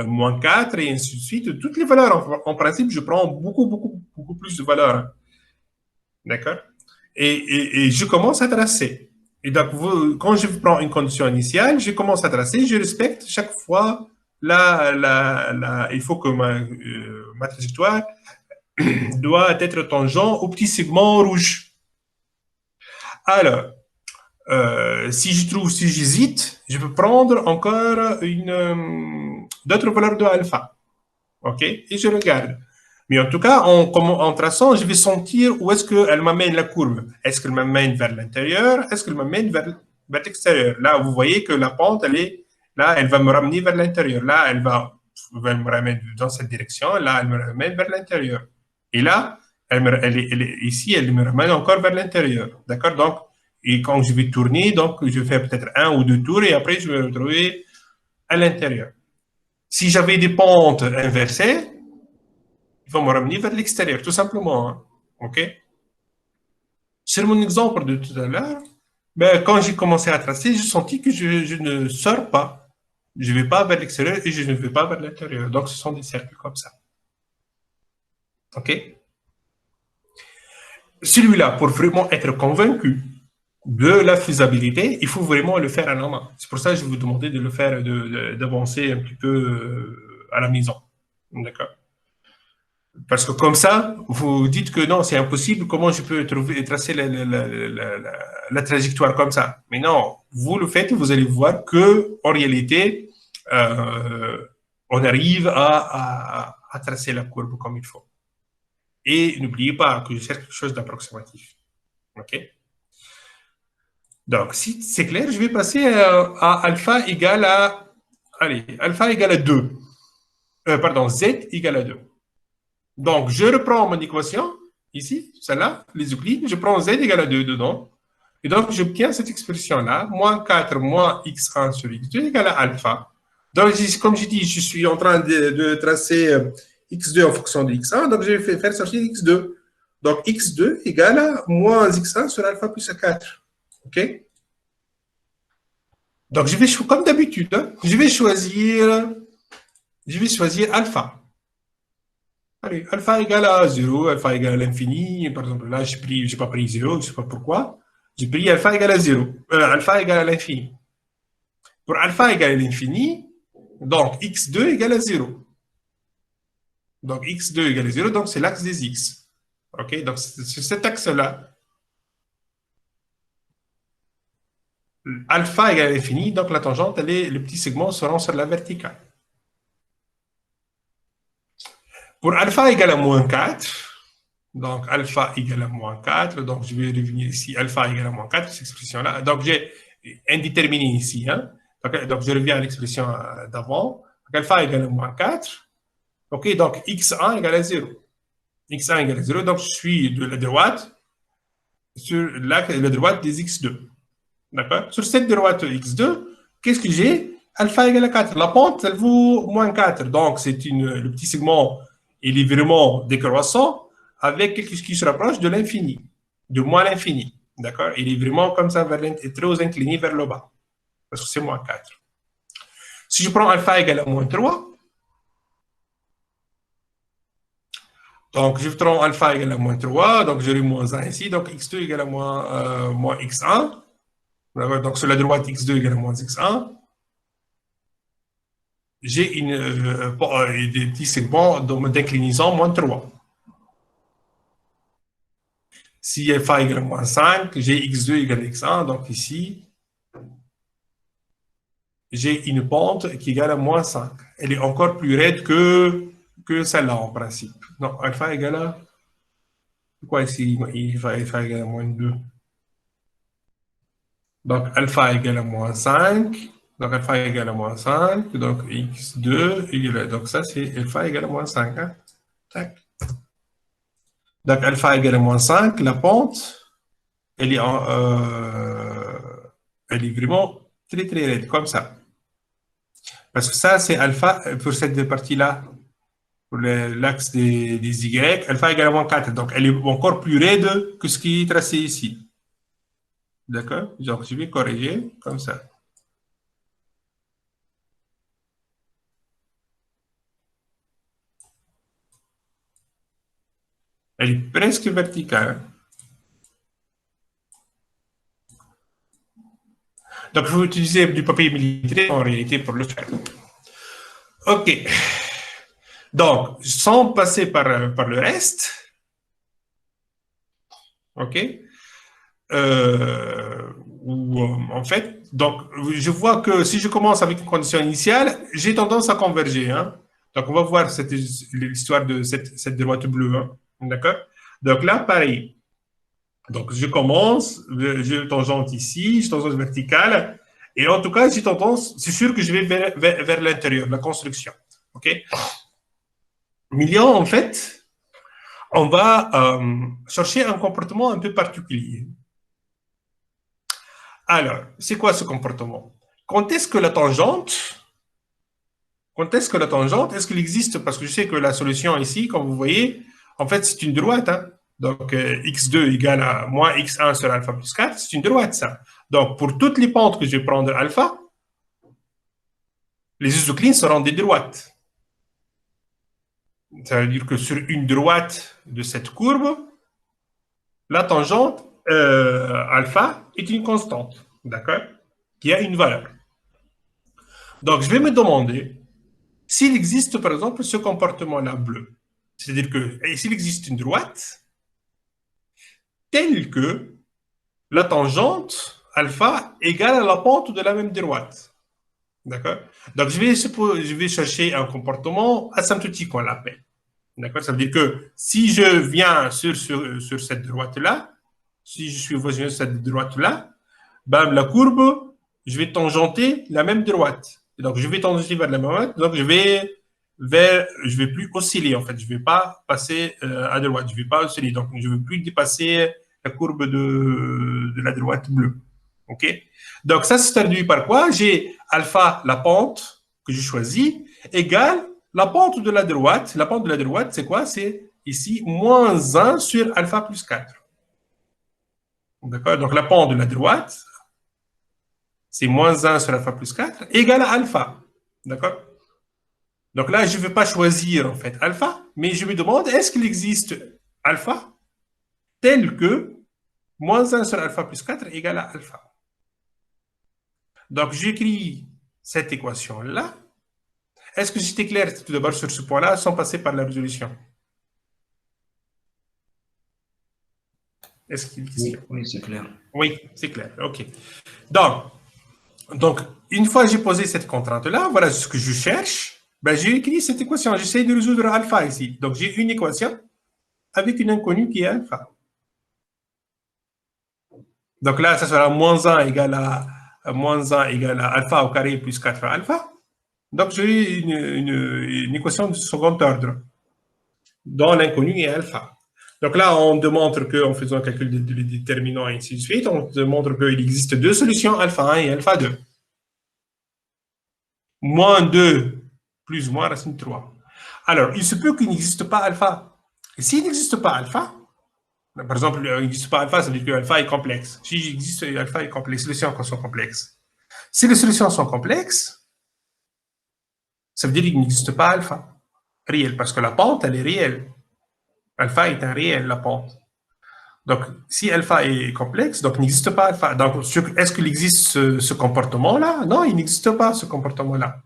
moins 4, et ainsi de suite. Toutes les valeurs, en principe, je prends beaucoup plus de valeurs. Hein. D'accord? Et je commence à tracer. Et donc, quand je prends une condition initiale, je commence à tracer, je respecte chaque fois il faut que ma trajectoire doit être tangent au petit segment rouge. Alors, si j'hésite, je peux prendre encore d'autres valeurs de alpha. OK? Et je regarde. Mais en tout cas, en traçant, je vais sentir où est-ce qu'elle m'amène la courbe. Est-ce qu'elle m'amène vers l'intérieur? Est-ce qu'elle m'amène vers l'extérieur? Là, vous voyez que la pente, là, elle va me ramener vers l'intérieur. Là, elle va me ramener dans cette direction. Là, elle me ramène vers l'intérieur. Et là, ici, elle me ramène encore vers l'intérieur. D'accord? Donc, et quand je vais tourner, donc, je fais peut-être 1 ou 2 tours et après, je vais me retrouver à l'intérieur. Si j'avais des pentes inversées, il va me ramener vers l'extérieur, tout simplement. Hein. OK? Sur mon exemple de tout à l'heure, ben, quand j'ai commencé à tracer, j'ai senti que je ne sors pas. Je ne vais pas vers l'extérieur et je ne vais pas vers l'intérieur. Donc, ce sont des cercles comme ça. OK? Celui-là, pour vraiment être convaincu de la faisabilité, il faut vraiment le faire à la main. C'est pour ça que je vous demandais de le faire, d'avancer un petit peu à la maison. D'accord? Parce que comme ça, vous dites que non, c'est impossible, comment je peux tracer la trajectoire comme ça? Mais non, vous le faites, vous allez voir que en réalité, on arrive à tracer la courbe comme il faut. Et n'oubliez pas que je cherche quelque chose d'approximatif. OK? Donc, si c'est clair, je vais passer à alpha égale à... Allez, alpha égale à 2. Pardon, z égale à 2. Donc, je reprends mon équation, ici, celle-là, les Euclides, je prends z égale à 2 dedans. Et donc, j'obtiens cette expression-là, moins 4 moins x1 sur x2 égale à alpha. Donc, comme je dis, je suis en train de tracer x2 en fonction de x1, donc je vais faire sortir x2. Donc, x2 égale à moins x1 sur alpha plus 4. OK? Donc, je vais, comme d'habitude, hein, je vais choisir alpha. Allez, alpha égale à 0, alpha égale à l'infini. Par exemple, là, je n'ai pas pris 0, je ne sais pas pourquoi. J'ai pris alpha égale à 0. Alpha égale à l'infini. Pour alpha égale à l'infini, donc x2 égale à 0. Donc x2 égale à 0, donc c'est l'axe des x. OK? Donc c'est cet axe-là. Alpha égale à l'infini, donc la tangente, le petit segment sera sur la verticale. Pour alpha égale à moins 4, donc alpha égale à moins 4, donc je vais revenir ici, alpha égale à moins 4, cette expression-là. Donc j'ai indéterminé ici. Hein? Donc je reviens à l'expression d'avant. Alpha égale à moins 4. OK, donc x1 égale à 0. x1 égale à 0, donc je suis de la droite sur la droite des x2. D'accord? Sur cette droite x2, qu'est-ce que j'ai? Alpha égale à 4. La pente, elle vaut moins 4. Donc, c'est le petit segment, il est vraiment décroissant avec quelque chose qui se rapproche de l'infini, de moins l'infini. D'accord? Il est vraiment comme ça, très incliné vers le bas. Parce que c'est moins 4. Si je prends alpha égale à moins 3, donc je prends alpha égale à moins 3, donc j'aurai moins 1 ici, donc x2 égale à moins x1. Donc sur la droite, x2 égale à moins x1. J'ai des petits segments d'inclinaison moins 3. Si alpha égale à moins 5, j'ai x2 égale à x1, donc ici, j'ai une pente qui égale à moins 5. Elle est encore plus raide que celle-là en principe. Non, alpha égale à... Pourquoi ici, alpha égale à moins 2? Donc alpha égale à moins 5. Donc alpha égale à moins 5. Donc x2 égale à... Donc ça, c'est alpha égale à moins 5. Hein? Tac. Donc alpha égale à moins 5. La pente, elle est vraiment très raide, comme ça. Parce que ça, c'est alpha pour cette partie-là. pour l'axe des Y, alpha égale à moins 4. Donc, elle est encore plus raide que ce qui est tracé ici. D'accord? Donc, je vais corriger comme ça. Elle est presque verticale. Donc, il faut utiliser du papier militaire en réalité pour le faire. OK. Donc, sans passer par le reste, OK, en fait, donc, je vois que si je commence avec une condition initiale, j'ai tendance à converger. Hein? Donc, on va voir l'histoire de cette droite bleue. Hein? D'accord? Donc là, pareil. Donc, je commence, j'ai tangente ici, j'ai tangente verticale, et en tout cas, j'ai tendance, c'est sûr que je vais vers l'intérieur, la construction. OK? Million, en fait, on va chercher un comportement un peu particulier. Alors, c'est quoi ce comportement? Quand est-ce que la tangente, est-ce qu'il existe? Parce que je sais que la solution ici, comme vous voyez, en fait, c'est une droite. Hein? Donc, x2 égale à moins x1 sur alpha plus 4, c'est une droite, ça. Donc, pour toutes les pentes que je vais prendre alpha, les isoclines seront des droites. Ça veut dire que sur une droite de cette courbe, la tangente alpha est une constante, d'accord? Qui a une valeur. Donc, je vais me demander s'il existe, par exemple, ce comportement-là bleu. C'est-à-dire que s'il existe une droite telle que la tangente alpha égale à la pente de la même droite. D'accord? Donc, je vais chercher un comportement asymptotique, on l'appelle. D'accord? Ça veut dire que si je viens sur cette droite-là, si je suis voisin de cette droite-là, ben, la courbe, je vais tangenter la même droite. Et donc, je vais tangenter vers la même droite. Donc, je vais plus osciller, en fait. Je ne vais pas passer à droite. Je ne vais pas osciller. Donc, je ne veux plus dépasser la courbe de la droite bleue. OK? Donc, ça se traduit par quoi? J'ai alpha, la pente que je choisis, égale la pente de la droite. La pente de la droite, c'est quoi? C'est ici moins 1 sur alpha plus 4. D'accord? Donc, la pente de la droite, c'est moins 1 sur alpha plus 4, égale à alpha. D'accord? Donc là, je ne vais pas choisir, en fait, alpha, mais je me demande, est-ce qu'il existe alpha tel que moins 1 sur alpha plus 4 égale à alpha? Donc, j'écris cette équation-là. Est-ce que j'étais clair tout d'abord sur ce point-là sans passer par la résolution? Est-ce qu'il y a Oui, c'est clair. Oui, c'est clair. OK. Donc, une fois que j'ai posé cette contrainte-là, voilà ce que je cherche. Ben, j'ai écrit cette équation. J'essaie de résoudre alpha ici. Donc, j'ai une équation avec une inconnue qui est alpha. Donc là, ça sera moins 1 égale à alpha au carré plus 4 alpha. Donc, j'ai une équation de second ordre dont l'inconnu est alpha. Donc là, on démontre qu'en faisant un calcul des déterminants et ainsi de suite, on démontre qu'il existe deux solutions, alpha 1 et alpha 2. Moins 2 plus ou moins racine 3. Alors, il se peut qu'il n'existe pas alpha. Et s'il n'existe pas alpha, par exemple, il n'existe pas alpha, ça veut dire que alpha est complexe. Si il existe alpha est complexe, les solutions sont complexes. Si les solutions sont complexes, ça veut dire qu'il n'existe pas alpha réel, parce que la pente, elle est réelle. Alpha est un réel, la pente. Donc, si alpha est complexe, donc il n'existe pas alpha. Donc, est-ce qu'il existe ce comportement-là? Non, il n'existe pas ce comportement-là.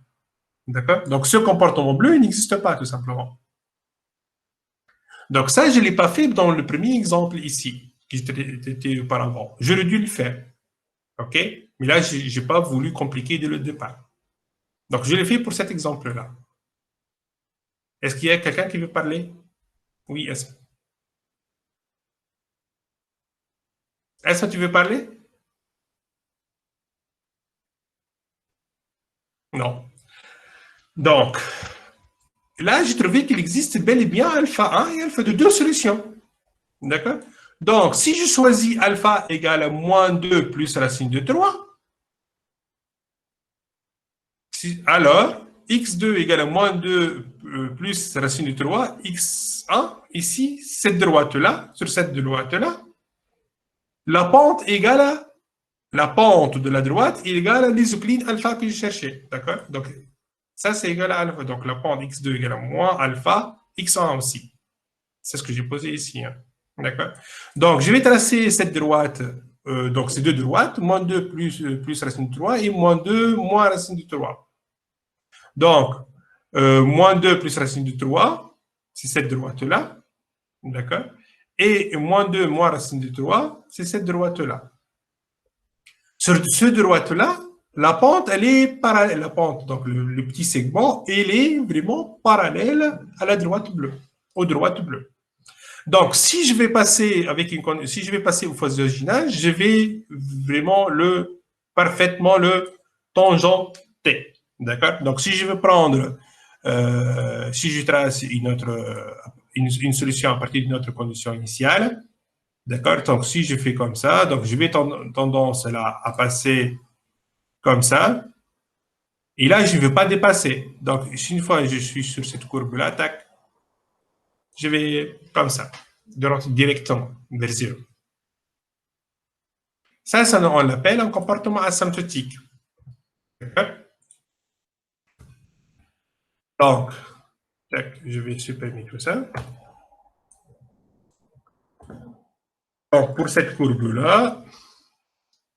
D'accord? Donc, ce comportement bleu, il n'existe pas, tout simplement. Donc, ça, je ne l'ai pas fait dans le premier exemple ici, qui était auparavant. J'aurais dû le faire. OK? Mais là, je n'ai pas voulu compliquer dès le départ. Donc, je l'ai fait pour cet exemple-là. Est-ce qu'il y a quelqu'un qui veut parler? Oui, Est-ce que tu veux parler? Non. Donc, là, j'ai trouvé qu'il existe bel et bien alpha 1 et alpha 2, deux solutions. D'accord? Donc, si je choisis alpha égale à moins 2 plus racine de 3, alors, x2 égale à moins 2 plus racine de 3, x1, ici, cette droite-là, sur cette droite-là, la pente égale à la pente de la droite est égale à l'isocline alpha que je cherchais. D'accord? Donc, ça, c'est égal à alpha. Donc, la pente x2 égale à moins alpha, x1 aussi. C'est ce que j'ai posé ici. Hein. D'accord? Donc, je vais tracer cette droite. Donc, c'est deux droites. Moins 2 plus racine de 3 et moins 2 moins racine de 3. Donc, moins 2 plus racine de 3, c'est cette droite-là. D'accord? Et moins 2 moins racine de 3, c'est cette droite-là. Sur ce droite-là, la pente, elle est parallèle. La pente, donc le petit segment, elle est vraiment parallèle à la droite bleue, aux droites bleues. Donc, si je vais passer au photogenage, je vais vraiment parfaitement le tangenter. D'accord? Donc, si je veux prendre, si je trace une solution à partir de notre condition initiale, d'accord? Donc, si je fais comme ça, donc je vais tendance là à passer comme ça. Et là, je ne veux pas dépasser. Donc, une fois que je suis sur cette courbe-là, tac, je vais comme ça, directement vers 0. Ça, on l'appelle un comportement asymptotique. Donc, tac, je vais supprimer tout ça. Donc, pour cette courbe-là,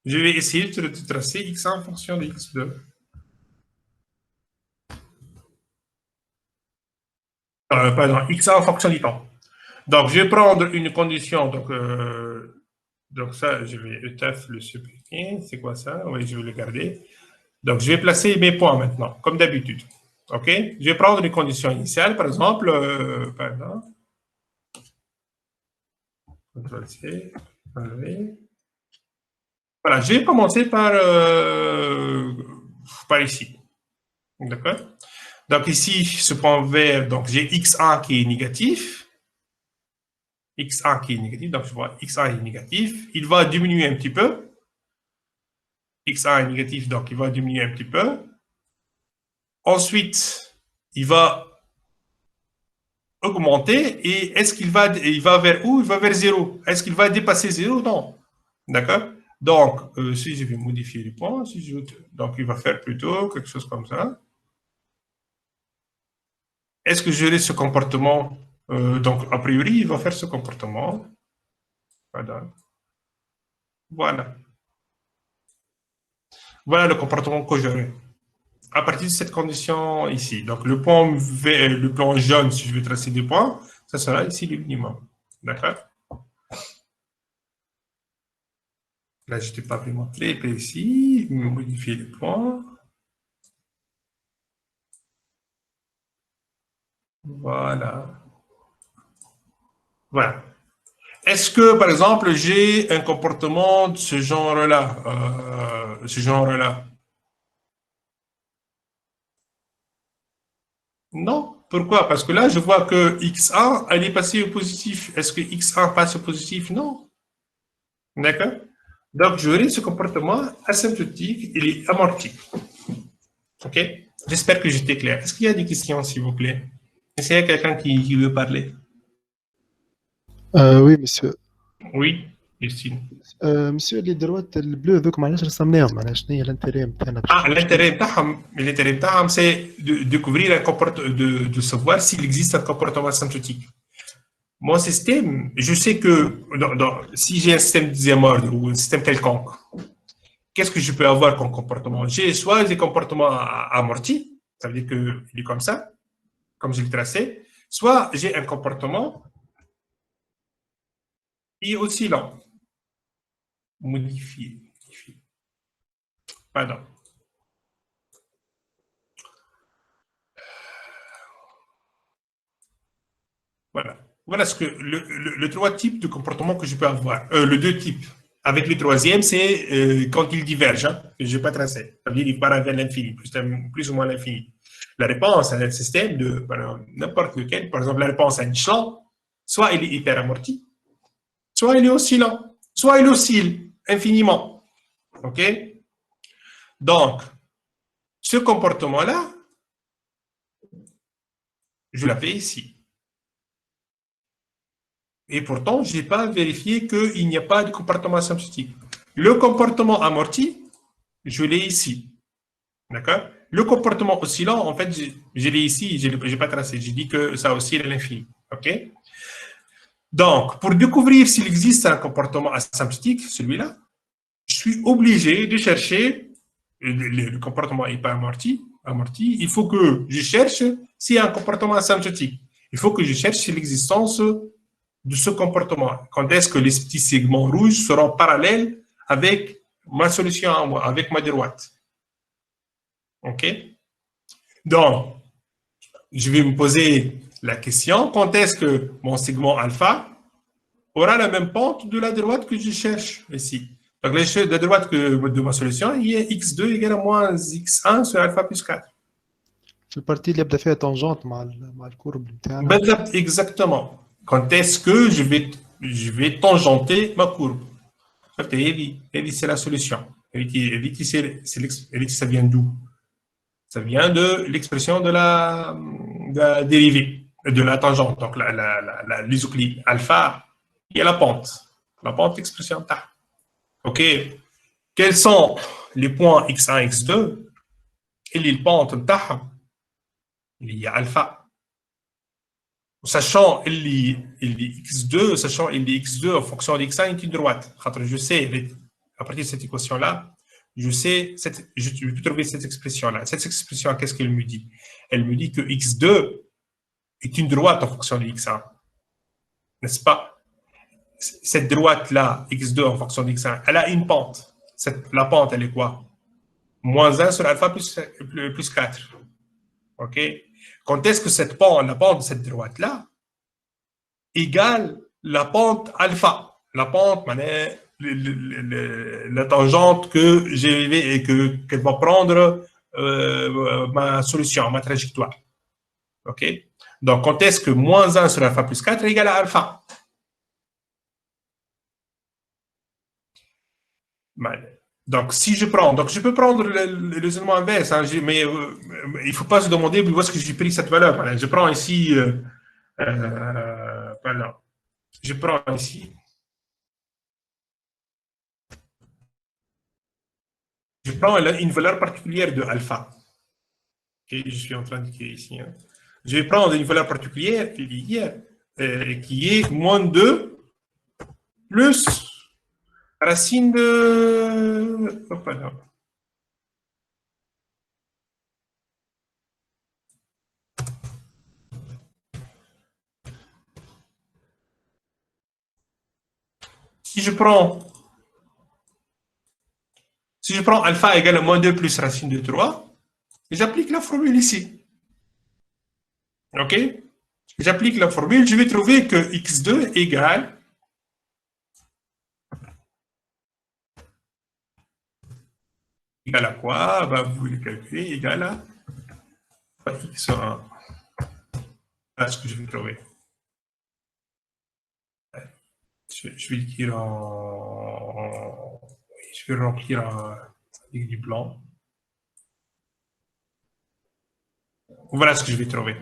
je vais essayer de tracer x1 en fonction de x2. Pardon, x1 en fonction du temps. Donc, je vais prendre une condition. Donc ça, je vais ETF le supprimer. C'est quoi ça? Oui, je vais le garder. Donc, je vais placer mes points maintenant, comme d'habitude. OK? Je vais prendre une condition initiale, par exemple. CTRL-C, enlever. Voilà, je vais commencer par ici. D'accord? Donc, ici, ce point vert, donc j'ai x1 qui est négatif. x1 qui est négatif, donc je vois x1 est négatif. Il va diminuer un petit peu. x1 est négatif, donc il va diminuer un petit peu. Ensuite, il va augmenter. Et est-ce qu'il va, il va vers où? Il va vers 0. Est-ce qu'il va dépasser 0? Non. D'accord? Donc, si je vais modifier les points, donc il va faire plutôt quelque chose comme ça. Est-ce que je laisse ce comportement? Donc, a priori, il va faire ce comportement. Voilà. Voilà. Voilà le comportement que j'aurai. À partir de cette condition ici. Donc, le point jaune, si je vais tracer des points, ça sera ici le minimum. D'accord? Là, je n'étais pas vraiment clair ici. Modifier les points. Voilà. Voilà. Est-ce que, par exemple, j'ai un comportement de ce genre-là? Non. Pourquoi? Parce que là, je vois que x1, elle est passée au positif. Est-ce que x1 passe au positif? Non. D'accord? Donc, j'aurai ce comportement asymptotique, il est amorti. OK? J'espère que j'étais clair. Est-ce qu'il y a des questions, s'il vous plaît? Est-ce qu'il y a quelqu'un qui veut parler? Oui, monsieur. Oui, Justine. monsieur, les droites البلو ذوك معليش رسمناهم معناها شنو هي الانتيري نتاعنا l'intérêt بتاعهم c'est de découvrir un comportement, de savoir s'il existe un comportement asymptotique. Mon système, je sais que si j'ai un système de deuxième ordre ou un système quelconque, qu'est-ce que je peux avoir comme comportement? J'ai soit des comportements amortis, ça veut dire qu'il est comme ça, comme je l'ai tracé, soit j'ai un comportement qui est oscillant. Modifier. Pardon. Voilà. Voilà ce que le trois types de comportements que je peux avoir. Le deux types. Avec le troisième, c'est quand ils divergent, hein, que je n'ai pas tracé. Ça veut dire qu'ils partent vers l'infini, plus ou moins l'infini. La réponse à un système de n'importe lequel, par exemple, la réponse à un échelon, soit il est hyper amorti, soit il est oscillant, soit il oscille infiniment. OK? Donc, ce comportement-là, Je la fais ici. Et pourtant, je n'ai pas vérifié qu'il n'y a pas de comportement asymptotique. Le comportement amorti, je l'ai ici. D'accord? Le comportement oscillant, en fait, je l'ai ici, je n'ai pas tracé. J'ai dit que ça oscille à l'infini. OK? Donc, pour découvrir s'il existe un comportement asymptotique, celui-là, je suis obligé de chercher, le comportement n'est pas amorti, il faut que je cherche s'il y a un comportement asymptotique. Il faut que je cherche l'existence de ce comportement. Quand est-ce que les petits segments rouges seront parallèles avec ma solution à moi, avec ma droite. OK? Donc, je vais me poser la question, quand est-ce que mon segment alpha aura la même pente de la droite que je cherche ici? Donc, la droite de ma solution, il est x2 égale à moins x1 sur alpha plus 4. في البارتي اللي يبدا فيها تونجونت مع الكورب نتاعنا. Exactement. Quand est-ce que je vais tangenter ma courbe? C'est la solution. Ça vient d'où? Ça vient de l'expression de la dérivée, de la tangente, donc l'isoclide. Alpha, il y a la pente. La pente, expression ta. OK. Quels sont les points x1, x2? Et les pentes ta? Il y a alpha. Sachant il x2, sachant il x2 en fonction de x1 est une droite. Je sais, à partir de cette équation-là, je peux trouver cette expression-là. Cette expression, qu'est-ce qu'elle me dit? Elle me dit que x2 est une droite en fonction de x1. N'est-ce pas? Cette droite-là, x2 en fonction de x1, elle a une pente. La pente, elle est quoi? Moins 1 sur alpha plus 4. OK? Quand est-ce que la pente de cette droite-là égale la pente alpha? La pente, la tangente que j'ai et qu'elle va prendre ma solution, ma trajectoire. OK? Donc, quand est-ce que moins 1 sur alpha plus 4 est égal à alpha? Donc, si je prends, donc je peux prendre le raisonnement inverse, hein, mais il ne faut pas se demander où est-ce que j'ai pris cette valeur. Voilà, je prends ici, voilà, je prends ici, je prends une valeur particulière de alpha. Okay, je suis en train d'écrire ici. Hein. Je vais prendre une valeur particulière qui est moins 2 plus racine de... Oh, pardon. Si je prends alpha égale à moins 2 plus racine de 3, j'applique la formule ici. OK? J'applique la formule, je vais trouver que x2 égale à quoi? Ben, vous le calculez, égal à x1. Voilà ce que je vais trouver. Je vais l'écrire en... Je vais remplir avec du blanc. Voilà ce que je vais trouver.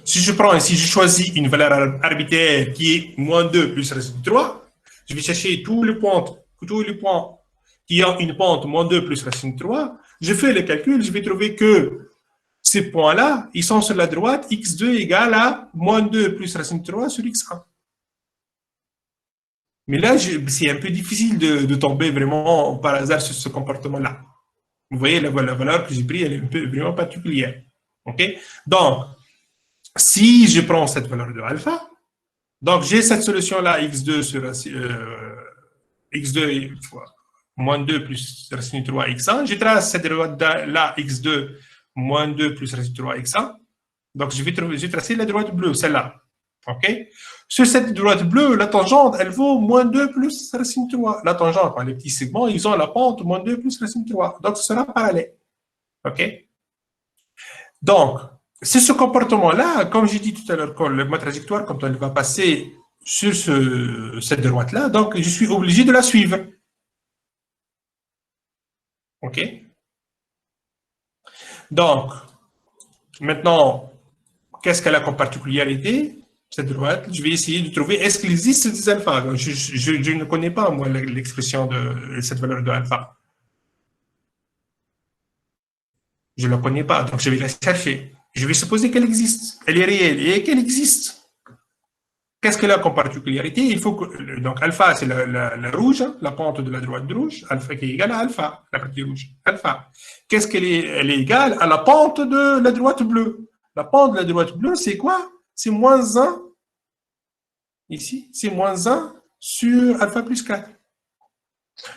Si je prends ici, je choisis une valeur arbitraire qui est moins 2 plus racine de 3, je vais chercher tous les points qui ont une pente moins 2 plus racine de 3, je fais le calcul, je vais trouver que ces points-là, ils sont sur la droite, x2 égale à moins 2 plus racine de 3 sur x1. Mais là, c'est un peu difficile de tomber vraiment par hasard sur ce comportement-là. Vous voyez, la valeur que j'ai prise, elle est vraiment particulière. OK? Donc, si je prends cette valeur de alpha, donc j'ai cette solution-là, x2 sur x2 moins 2 plus racine de 3 x1. Je trace cette droite-là, x2 moins 2 plus racine de 3 x1. Donc, je vais tracer la droite bleue, celle-là. OK? Sur cette droite bleue, la tangente, elle vaut moins 2 plus racine de 3. La tangente, les petits segments, ils ont la pente moins 2 plus racine de 3. Donc, ce sera parallèle. OK? Donc, c'est ce comportement-là, comme j'ai dit tout à l'heure, quand ma trajectoire, quand elle va passer sur cette droite-là, donc je suis obligé de la suivre. OK? Donc, Maintenant, qu'est-ce qu'elle a comme particularité, cette droite? Je vais essayer de trouver, est-ce qu'il existe des alphas? Je ne connais pas, moi, l'expression de cette valeur de alpha. Je ne la connais pas, donc je vais la chercher. Je vais supposer qu'elle existe. Elle est réelle et qu'elle existe. Qu'est-ce qu'elle a comme particularité? Il faut que, donc, alpha, c'est la rouge, la pente de la droite rouge, alpha qui est égale à alpha, la partie rouge, alpha. Qu'est-ce qu'elle est? Elle est égale à la pente de la droite bleue. La pente de la droite bleue, c'est quoi? C'est moins 1, ici, c'est moins 1 sur alpha plus 4.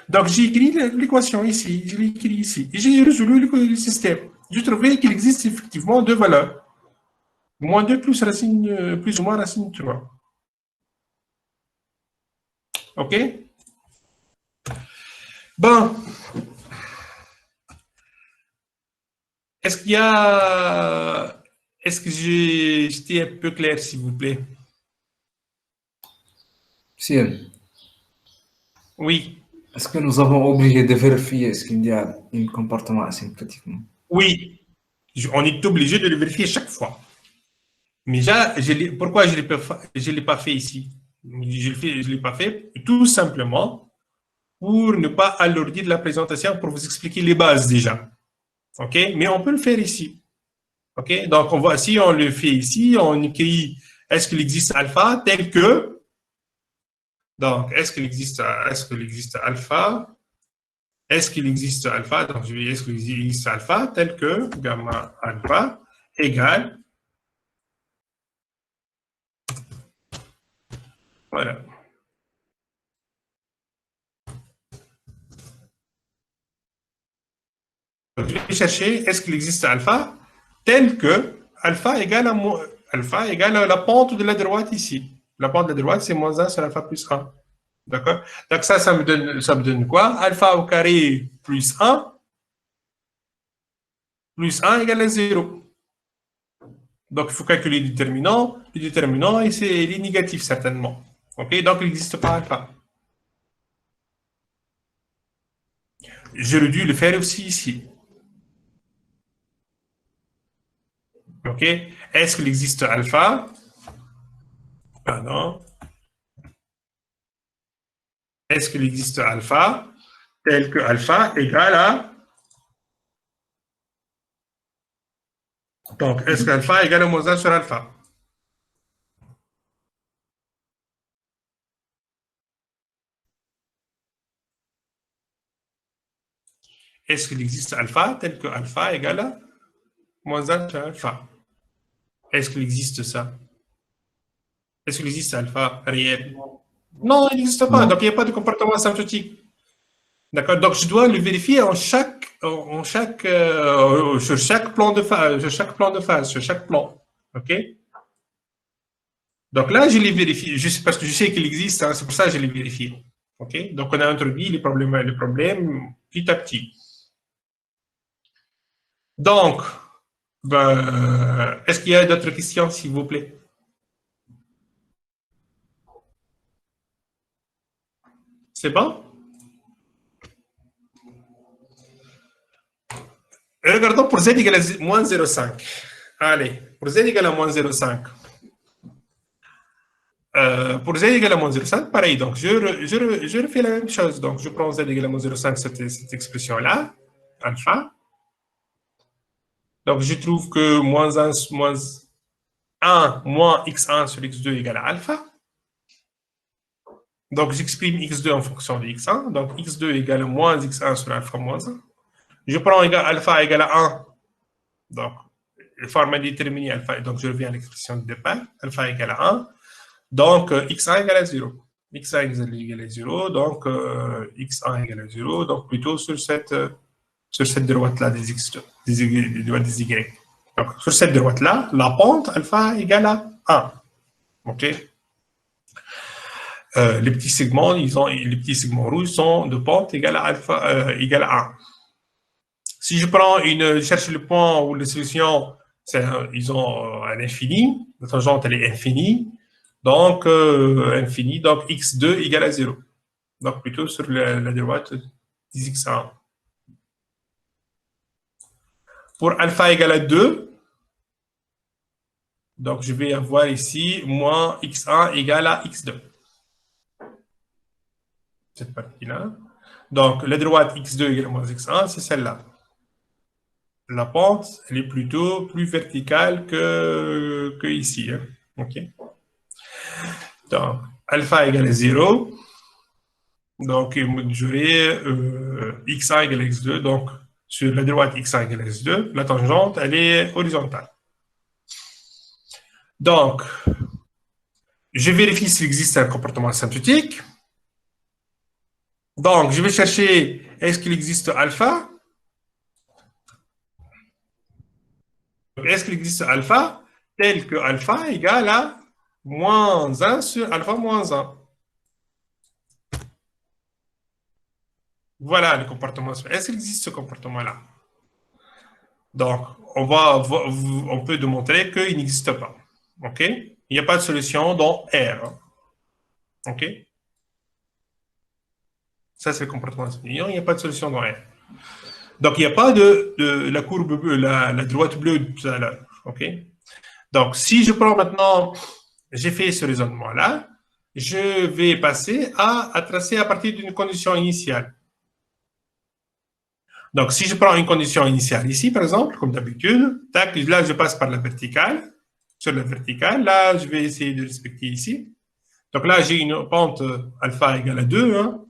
Donc, j'ai écrit l'équation ici, je l'ai écrit ici. J'ai résolu le système. J'ai trouvé qu'il existe effectivement deux valeurs. Moins 2 plus, racine, plus ou moins racine 3. OK? Bon. Est-ce qu'il y a... Est-ce que j'étais un peu clair, s'il vous plaît? Ciel, Oui. est-ce que nous avons obligé de vérifier ce qu'il y a un comportement asymptotique? Oui. On est obligé de le vérifier chaque fois. Mais déjà, pourquoi je ne l'ai pas fait ici? Je ne l'ai pas fait tout simplement pour ne pas alourdir la présentation, pour vous expliquer les bases déjà. OK? Mais on peut le faire ici. OK? Donc, si on le fait ici, on écrit est-ce qu'il existe alpha tel que. Donc, est-ce qu'il existe alpha? Est-ce qu'il existe alpha? Donc, je vais est-ce qu'il existe alpha tel que gamma alpha égale. Voilà. Donc, je vais chercher est-ce qu'il existe alpha tel que alpha égale à la pente de la droite ici. La pente de la droite, c'est moins 1 sur alpha plus 1. D'accord? Donc ça me donne quoi? Alpha au carré plus 1 égale à 0. Donc il faut calculer le déterminant. Le déterminant, il est négatif certainement. OK? Donc il n'existe pas alpha. J'aurais dû le faire aussi ici. OK? Est-ce qu'il existe alpha? Pardon. Est-ce qu'il existe alpha tel que alpha égale à... Donc, est-ce qu'alpha égale à moins 1 sur alpha? Est-ce qu'il existe alpha tel que alpha égale à moins 1 sur alpha? Est-ce qu'il existe ça? Est-ce qu'il existe alpha réel? Non, il n'existe pas. Donc, il n'y a pas de comportement asymptotique. D'accord? Donc, je dois le vérifier sur chaque plan de phase, sur chaque plan. OK? Donc là, je l'ai vérifié, juste parce que je sais qu'il existe, hein, c'est pour ça que je l'ai vérifié. OK? Donc, on a introduit les problèmes petit à petit. Donc, est-ce qu'il y a d'autres questions, s'il vous plaît? C'est bon? Regardons pour z égale à moins 0,5. Allez, pour z égale à moins 0,5. Pour z égale à moins 0,5, pareil. Donc, je refais la même chose. Donc, je prends z égale à moins 0,5, cette expression-là, alpha. Donc, je trouve que moins 1 moins x1 sur x2 égale à alpha. Donc, j'exprime x2 en fonction de x1. Donc, x2 égale à moins x1 sur alpha moins 1. Je prends alpha égale à 1. Donc, le format déterminé alpha. Donc, je reviens à l'expression de départ. Alpha égale à 1. Donc, x1 égale à 0. x1 égale à 0. Donc, x1 égale à 0. Donc, plutôt sur cette droite-là des x2, des y. Donc, sur cette droite-là, la pente alpha égale à 1. OK? Les petits segments, les petits segments rouges sont de pente égale à alpha égale à 1. Si je cherche le point où les solutions, ils ont un infini, la tangente elle est infinie, donc infini, donc x2 égale à 0. Donc plutôt sur la droite des x1. Pour alpha égale à 2, Donc, je vais avoir ici moins x1 égale à x2. Cette partie-là. Donc, la droite x2 égale à moins x1, c'est celle-là. La pente, elle est plutôt plus verticale que ici. Hein. OK. Donc, alpha égale à 0. Donc, j'aurai x1 égale à x2. Donc, sur la droite x1 égale à x2, la tangente, elle est horizontale. Donc, je vérifie s'il existe un comportement asymptotique. Donc, je vais chercher, est-ce qu'il existe alpha? Est-ce qu'il existe alpha tel que alpha égale à moins 1 sur alpha moins 1? Voilà le comportement. Est-ce qu'il existe ce comportement-là? Donc, on peut démontrer qu'il n'existe pas. OK? Il n'y a pas de solution dans R. OK? Ça, c'est le comportement. Il n'y a pas de solution dans R. Donc, il n'y a pas de la courbe bleue, la droite bleue de tout à l'heure. OK? Donc, si je prends maintenant, j'ai fait ce raisonnement-là, je vais passer à tracer à partir d'une condition initiale. Donc, si je prends une condition initiale ici, par exemple, comme d'habitude, là, je passe par la verticale. Sur la verticale, là, je vais essayer de respecter ici. Donc là, j'ai une pente alpha égale à 2. Hein.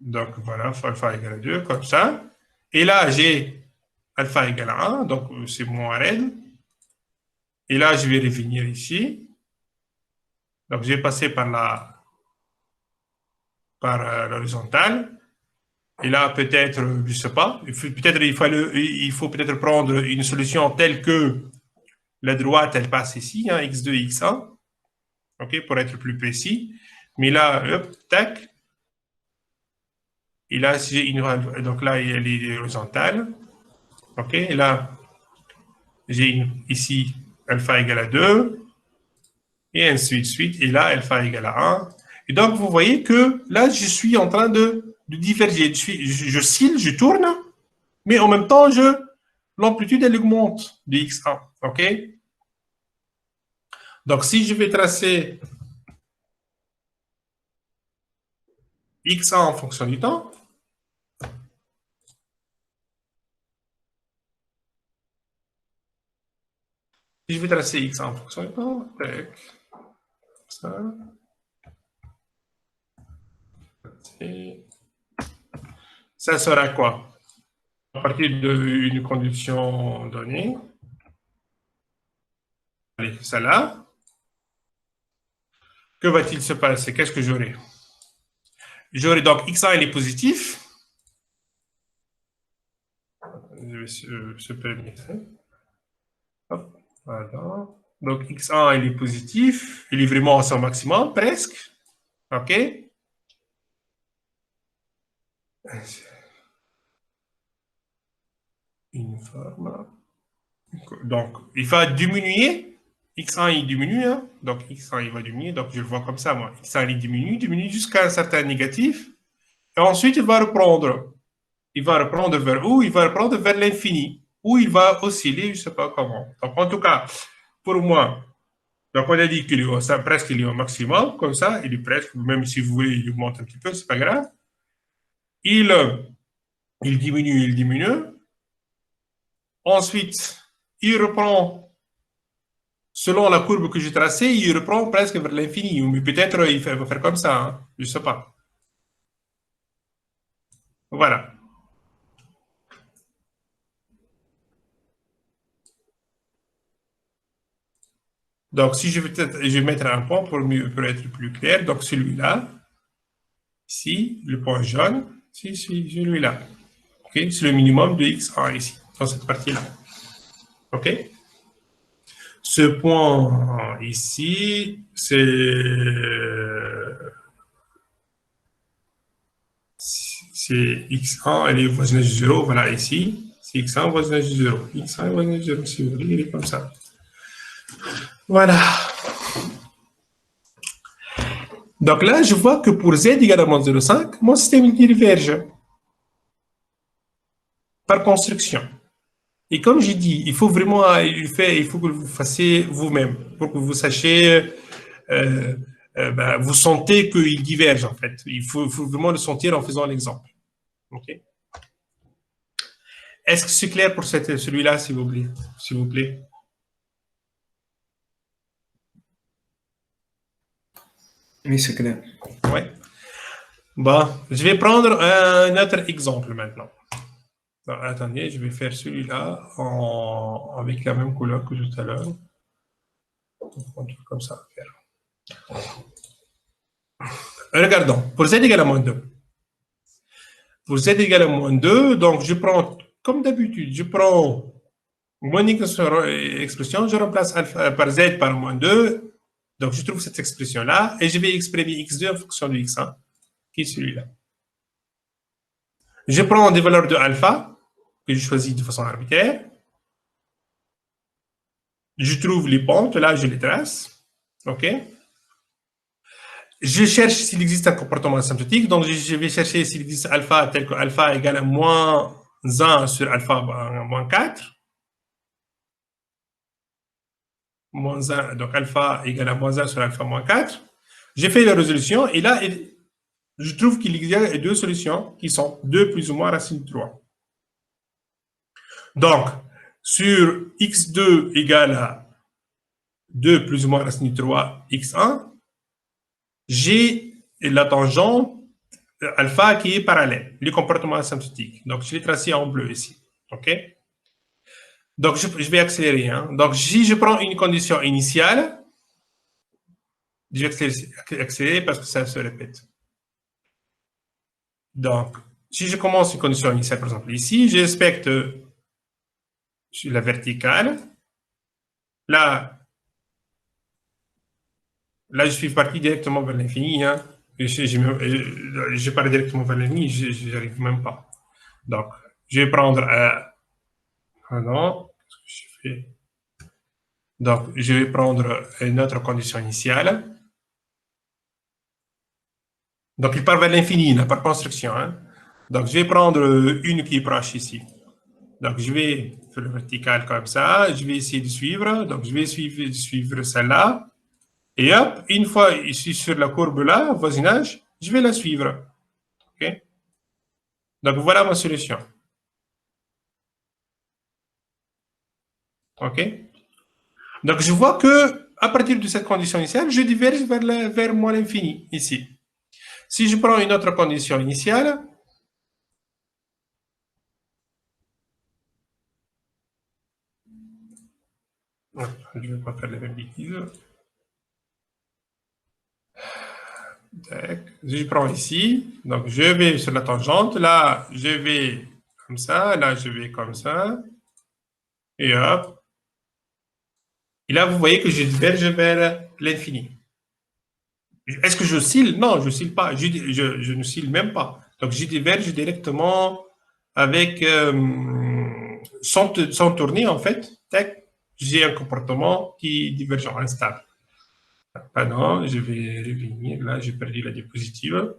Donc, voilà, alpha égale à 2, comme ça. Et là, j'ai alpha égale à 1, donc c'est moins raide. Et là, je vais revenir ici. Donc, je vais passer par l'horizontale. Et là, peut-être, je ne sais pas, peut-être il faut peut-être prendre une solution telle que la droite, elle passe ici, hein, x2, x1, ok, pour être plus précis. Mais là, hop, tac. Et là, si j'ai donc là, elle est horizontale. Ok, et là, j'ai ici alpha égale à 2, et ainsi de suite. Et là, alpha égale à 1. Et donc, vous voyez que là, je suis en train de diverger. Je oscille, je tourne, mais en même temps, l'amplitude, elle augmente de x1. OK? Donc, si je vais tracer x1 en fonction du temps, si je vais tracer x1 en fonction du temps, ça. Ça sera quoi? À partir d'une condition donnée. Allez, ça là. Que va-t-il se passer? Qu'est-ce que j'aurai? J'aurai donc x1, il est positif. Je vais se permettre. Hop, voilà. Donc x1, il est positif. Il est vraiment à son maximum, presque. OK? Une forme. Donc, il va diminuer. X1, il diminue. Hein? Donc, X1, il va diminuer. Donc, je le vois comme ça, moi. X1, il diminue jusqu'à un certain négatif. Et ensuite, il va reprendre. Il va reprendre vers où? Il va reprendre vers l'infini. Où il va osciller, je ne sais pas comment. Donc, en tout cas, pour moi, donc on a dit qu'il est presque il est au maximum, comme ça. Il est presque, même si vous voulez, il augmente un petit peu, ce n'est pas grave. Il diminue. Ensuite, il reprend, selon la courbe que j'ai tracée, il reprend presque vers l'infini. Mais peut-être il va faire comme ça, hein? Je ne sais pas. Voilà. Donc, si je vais mettre un point pour être plus clair. Donc, celui-là, ici, le point jaune, c'est celui-là. Okay? C'est le minimum de x1 ici, dans cette partie-là. OK? Ce point ici, c'est x1, elle est voisinage de 0, voilà, ici. C'est x1 voisinage de 0. x1 voisinage de 0, si vous voulez, il est comme ça. Voilà. Donc là, je vois que pour z égale à moins 0,5, mon système il diverge par construction. Et comme j'ai dit, il faut vraiment il faut que vous fassiez vous-même pour que vous sachiez, vous sentez qu'il diverge en fait. Il faut vraiment le sentir en faisant l'exemple. Okay. Est-ce que c'est clair pour celui-là, s'il vous plaît? S'il vous plaît. Oui, c'est clair. Ouais. Bon, je vais prendre un autre exemple maintenant. Alors, attendez, je vais faire celui-là avec la même couleur que tout à l'heure. Comme ça. Regardons, pour z égale à moins 2. Pour z égale à moins 2, donc je prends, comme d'habitude, je prends mon expression, je remplace alpha par z par moins 2. Donc je trouve cette expression-là et je vais exprimer x2 en fonction de x1, qui est celui-là. Je prends des valeurs de alpha, que je choisis de façon arbitraire. Je trouve les pentes, là je les trace. OK? Je cherche s'il existe un comportement asymptotique, donc je vais chercher s'il existe alpha tel que alpha égale à moins 1 sur alpha moins 4. Moins 1, donc alpha égale à moins 1 sur alpha moins 4. J'ai fait la résolution et là, je trouve qu'il y a deux solutions qui sont 2 plus ou moins racine de 3. Donc, sur x2 égale à 2 plus ou moins racine de 3 x1, j'ai la tangente alpha qui est parallèle, le comportement asymptotique. Donc, je l'ai tracé en bleu ici. OK? Donc, je vais accélérer. Hein. Donc, si je prends une condition initiale, je vais accélérer parce que ça se répète. Donc, si je commence une condition initiale, par exemple ici, je respecte sur la verticale. Là, je suis parti directement vers l'infini. Hein. Je pars directement vers l'infini, je n'y arrive même pas. Donc, je vais prendre non, qu'est-ce que je fais? Donc, je vais prendre une autre condition initiale. Donc, il part vers l'infini, par construction. Hein. Donc, je vais prendre une qui est proche ici. Donc, je vais faire le vertical comme ça. Je vais essayer de suivre. Donc, je vais suivre celle-là. Et hop, une fois ici sur la courbe là, voisinage, je vais la suivre. OK? Donc, voilà ma solution. OK? Donc, je vois que à partir de cette condition initiale, je diverge vers moins l'infini ici. Si je prends une autre condition initiale, je ne vais pas faire les mêmes bêtises. Si je prends ici, donc je vais sur la tangente, là je vais comme ça, là je vais comme ça, et hop. Et là vous voyez que je diverge vers l'infini. Est-ce que j'oscille? Non, je n'oscille pas, je n'oscille même pas. Donc je diverge directement avec, sans tourner en fait, j'ai un comportement qui est divergent, instable. Pardon, je vais revenir. Là, j'ai perdu la diapositive.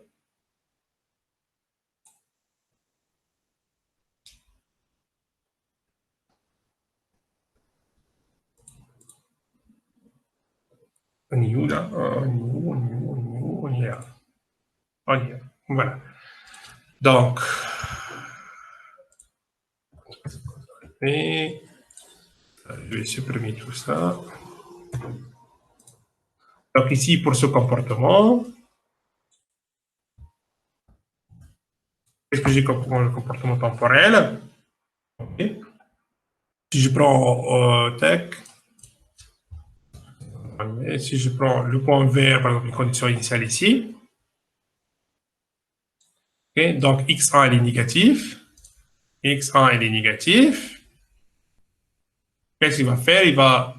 On est où là? On y est là. On y est. Voilà. Donc, et je vais supprimer tout ça. Donc ici, pour ce comportement, qu'est-ce que j'ai comme comportement temporel? Okay. Si je prends si je prends le point vert, par exemple, une condition initiale ici, okay. Donc x1 elle est négatif, x1 elle est négatif, qu'est-ce qu'il va faire? Il va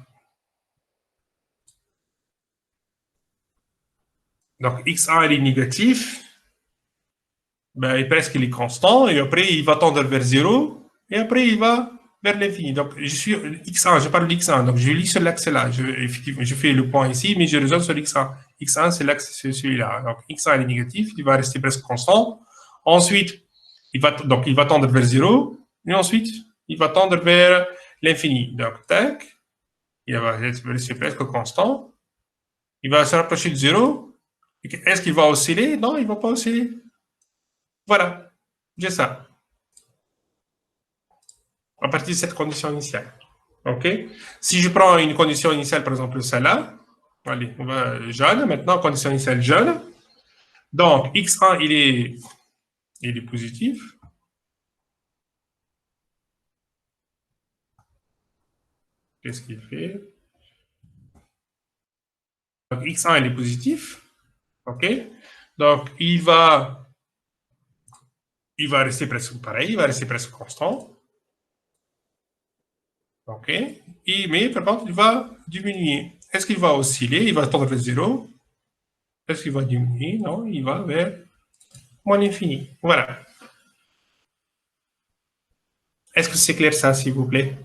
donc x1 elle est négatif, ben, presque il est constant, et après il va tendre vers 0, et après il va vers l'infini. Donc je suis x1, je parle d'x1, donc je lis sur l'axe là, je fais le point ici, mais je résolve sur x1. x1 c'est l'axe, c'est celui-là. Donc x1 est négatif, il va rester presque constant. Ensuite, il va tendre vers 0, et ensuite il va tendre vers l'infini. Donc, tac, il va rester presque constant. Il va se rapprocher de 0. Est-ce qu'il va osciller? Non, il ne va pas osciller. Voilà, j'ai ça. À partir de cette condition initiale. OK? Si je prends une condition initiale, par exemple, celle-là, allez, on va jaune, maintenant, condition initiale jaune. Donc, x1, il est positif. Qu'est-ce qu'il fait? Donc, x1, il est positif. OK? Donc, il va rester presque pareil, il va rester presque constant. OK? Mais par contre, il va diminuer. Est-ce qu'il va osciller? Il va tendre vers 0. Est-ce qu'il va diminuer? Non, il va vers moins l'infini. Voilà. Est-ce que c'est clair ça, s'il vous plaît?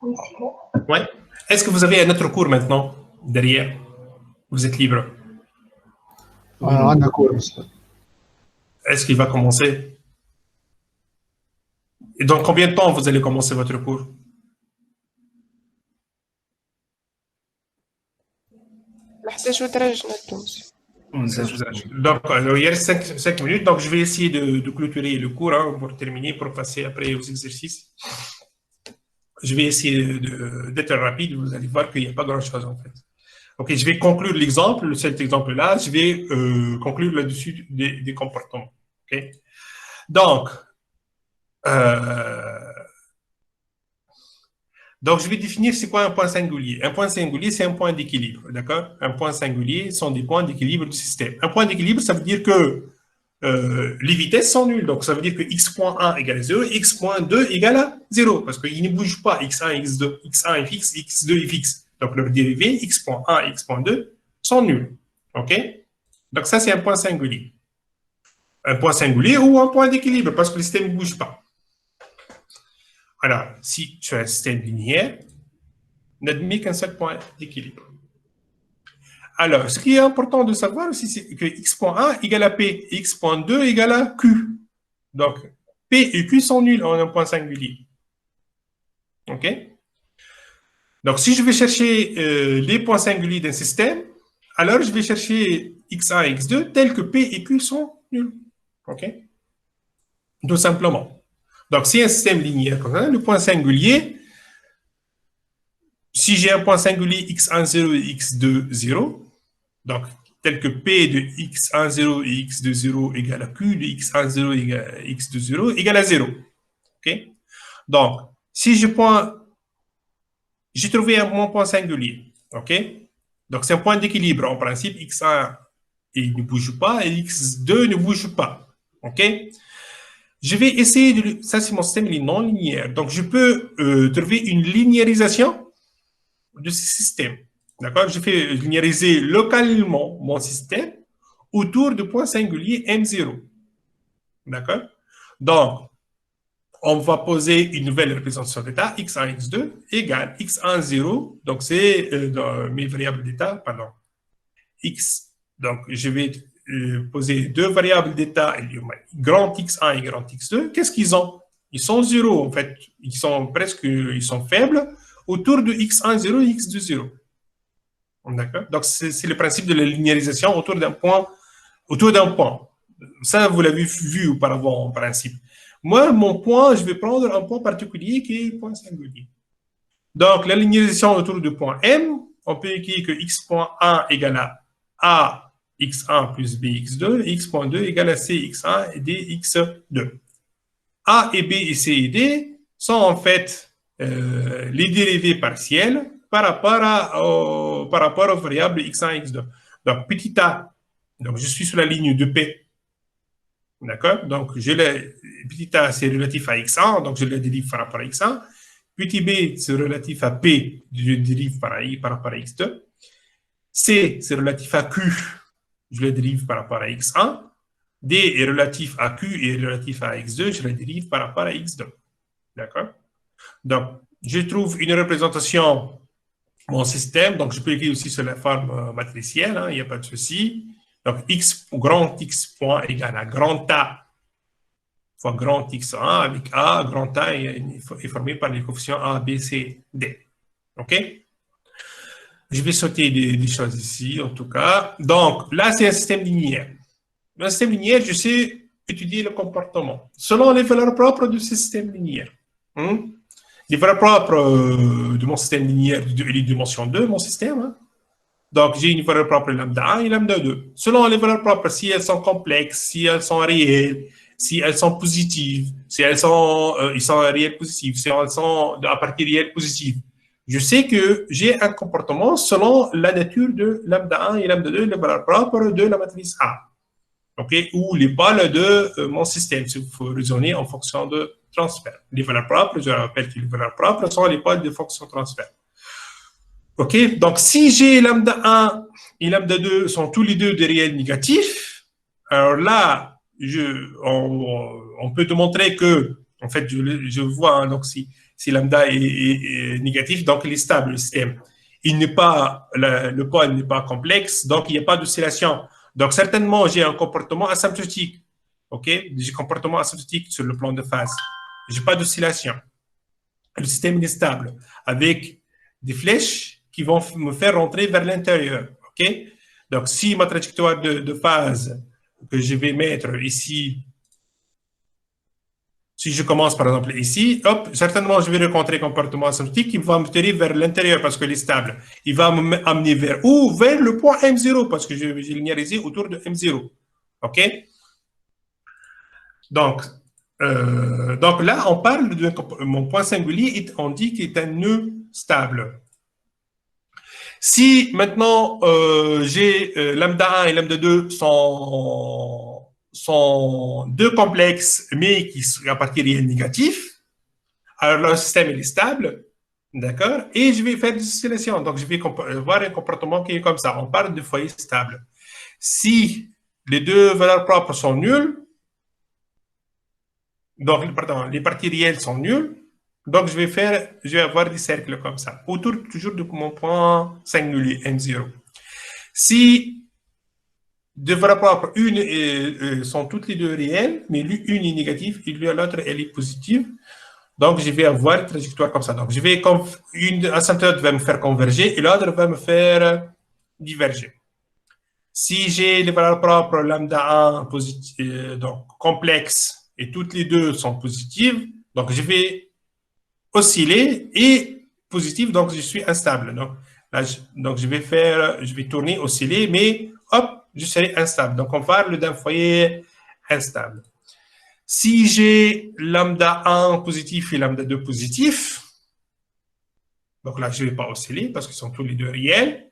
Oui. Est-ce que vous avez un autre cours maintenant, derrière? Vous êtes libre. On a cours, monsieur. Est-ce qu'il va commencer? Et dans combien de temps vous allez commencer votre cours? Donc, il reste 5 minutes, donc je vais essayer de clôturer le cours pour terminer, pour passer après aux exercices. Je vais essayer d'être rapide, vous allez voir qu'il n'y a pas grand-chose en fait. Ok, je vais conclure l'exemple, cet exemple-là, je vais conclure là-dessus des comportements. Ok, donc, je vais définir c'est quoi un point singulier. Un point singulier, c'est un point d'équilibre, d'accord? Un point singulier sont des points d'équilibre du système. Un point d'équilibre, ça veut dire que les vitesses sont nulles. Donc, ça veut dire que x.1 égale à 0, x.2 égale à 0, parce qu'ils ne bougent pas, x1, x2, x1 est fixe, x2 est fixe. Donc, leur dérivé, x.1 et x.2 sont nuls. OK? Donc, ça, c'est un point singulier. Un point singulier ou un point d'équilibre, parce que le système ne bouge pas. Alors, si tu as un système linéaire, n'admet qu'un seul point d'équilibre. Alors, ce qui est important de savoir aussi, c'est que x.1 égale à p, x.2 égale à q. Donc, p et q sont nuls en un point singulier. OK? Donc, si je vais chercher les points singuliers d'un système, alors je vais chercher x1 et x2 tels que p et q sont nuls. OK? Tout simplement. Donc, si un système linéaire comme ça, le point singulier, si j'ai un point singulier x1, 0 et x2, 0, donc, tel que P de x1, 0 et x2, 0 égale à Q de x1, 0 et x2, 0 égale à 0. OK? Donc, si j'ai trouvé mon point singulier. OK? Donc, c'est un point d'équilibre. En principe, x1 il ne bouge pas et x2 ne bouge pas. OK? Je vais essayer de... Ça, c'est mon système non linéaire. Donc, je peux trouver une linéarisation de ce système. D'accord? Je fais linéariser localement mon système autour du point singulier M0. D'accord? Donc, on va poser une nouvelle représentation d'état, x1, x2, égale x1, 0. Donc, c'est mes variables d'état, pardon. X. Donc, je vais poser deux variables d'état, grand x1 et grand x2. Qu'est-ce qu'ils ont? Ils sont 0, en fait. Ils sont faibles autour de x1, 0 et x2, 0. D'accord? Donc, c'est le principe de la linéarisation autour d'un point. Ça, vous l'avez vu auparavant, en principe. Moi, mon point, je vais prendre un point particulier qui est le point singulier. Donc, la linéarisation autour du point M, on peut écrire que x.1 égale à x1 plus bx2, et x.2 égale à cx1 et dx2. A et b et c et d sont en fait les dérivés partiels par rapport aux variables x1 et x2. Donc, petit a, donc je suis sur la ligne de P. D'accord? Donc, petit a, c'est relatif à x1, donc je le dérive par rapport à x1. Petit b, c'est relatif à P, je le dérive par rapport à x2. C, c'est relatif à Q, je le dérive par rapport à x1. D est relatif à Q et relatif à x2, je le dérive par rapport à x2. D'accord? Donc, je trouve une représentation, mon système, donc je peux écrire aussi sur la forme matricielle, il n'y a pas de souci. Donc, x, grand X point égale à grand A fois grand X1 avec A, grand A est formé par les coefficients A, B, C, D. OK? Je vais sauter des choses ici, en tout cas. Donc, là, c'est un système linéaire. Un système linéaire, je sais étudier le comportement selon les valeurs propres du système linéaire. Les valeurs propres de mon système linéaire, les dimensions 2, mon système. Donc, j'ai une valeur propre lambda 1 et lambda 2. Selon les valeurs propres, si elles sont complexes, si elles sont réelles, si elles sont positives, si elles sont, réelles positives, si elles sont à partir réelles positives. Je sais que j'ai un comportement selon la nature de lambda 1 et lambda 2, les valeurs propres de la matrice A. OK? Ou les pôles de mon système, il faut raisonner en fonction de transfert. Les valeurs propres, je rappelle que les valeurs propres sont les pôles de fonction transfert. OK? Donc, si j'ai lambda 1 et lambda 2 sont tous les deux des réels négatifs, alors là, on peut démontrer que, en fait, je vois, donc si lambda est négatif, donc il est stable, le système. Il n'est pas, le pôle n'est pas complexe, donc il n'y a pas d'oscillation. Donc, certainement, j'ai un comportement asymptotique. OK? J'ai un comportement asymptotique sur le plan de phase. Je n'ai pas d'oscillation. Le système est stable avec des flèches qui vont me faire rentrer vers l'intérieur. OK? Donc, si ma trajectoire de phase que je vais mettre ici, si je commence par exemple ici, hop, certainement je vais rencontrer un comportement asymptotique qui va me tirer vers l'intérieur parce qu'il est stable. Il va m'amener vers où? Vers le point M0 parce que j'ai linéarisé autour de M0. OK? Donc là, on parle de mon point singulier, on dit qu'il est un nœud stable. Si maintenant j'ai lambda 1 et lambda 2 sont deux complexes, mais qui sont à partir réel négatif, alors le système est stable, d'accord? Et je vais faire des oscillations. Donc, je vais avoir un comportement qui est comme ça. On parle de foyer stable. Si les deux valeurs propres sont nulles, donc, pardon, les parties réelles sont nulles, donc je vais avoir des cercles comme ça, autour toujours de mon point singulier, M0. Si deux valeurs propres, une sont toutes les deux réelles, mais une est négative et l'autre elle est positive. Donc, je vais avoir une trajectoire comme ça. Donc, une asymptote va me faire converger et l'autre va me faire diverger. Si j'ai les valeurs propres lambda 1 donc complexes et toutes les deux sont positives, donc je vais osciller et positive, donc je suis instable. Donc, là, je vais tourner, osciller, mais hop, je serai instable. Donc, on parle d'un foyer instable. Si j'ai lambda 1 positif et lambda 2 positif, donc là, je ne vais pas osciller parce qu'ils sont tous les deux réels,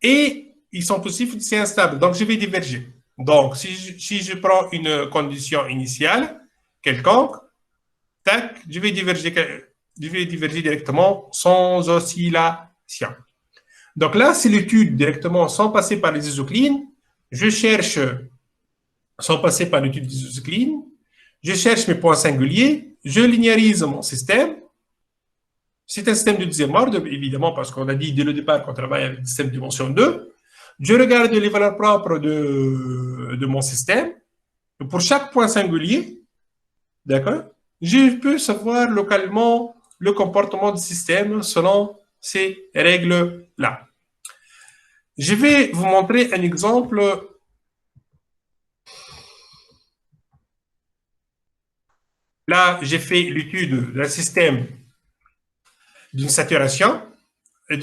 et ils sont positifs, c'est instable. Donc, je vais diverger. Donc, si je prends une condition initiale quelconque, tac, je vais diverger directement sans oscillation. Donc là, c'est l'étude directement sans passer par les isoclines. Je cherche, sans passer par l'étude des isoclines, je cherche mes points singuliers, je linéarise mon système. C'est un système de deuxième ordre, évidemment, parce qu'on a dit dès le départ qu'on travaille avec un système de dimension 2. Je regarde les valeurs propres de mon système. Pour chaque point singulier, d'accord, je peux savoir localement le comportement du système selon ces règles-là. Je vais vous montrer un exemple. Là, j'ai fait l'étude d'un système d'une saturation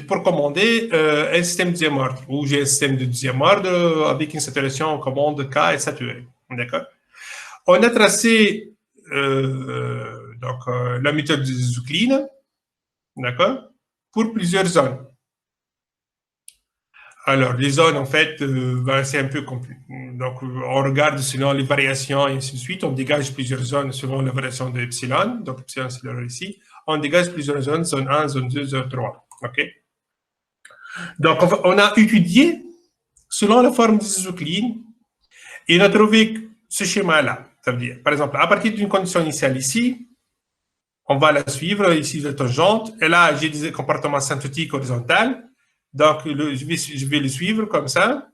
pour commander un système de deuxième ordre, où j'ai un système de deuxième ordre avec une saturation en commande K est saturée. D'accord? On a tracé la méthode de Zucline, d'accord, pour plusieurs zones. Alors, les zones, en fait, c'est un peu compliqué. Donc, on regarde selon les variations et ainsi de suite. On dégage plusieurs zones selon la variation de epsilon. Donc, epsilon, c'est le ici. On dégage plusieurs zones, zone 1, zone 2, zone 3. OK? Donc, on a étudié selon la forme des isoclines et on a trouvé ce schéma-là. Ça veut dire, par exemple, à partir d'une condition initiale ici, on va la suivre, ici, la tangente. Et là, j'ai des comportements synthétiques horizontaux. Donc, je vais le suivre comme ça,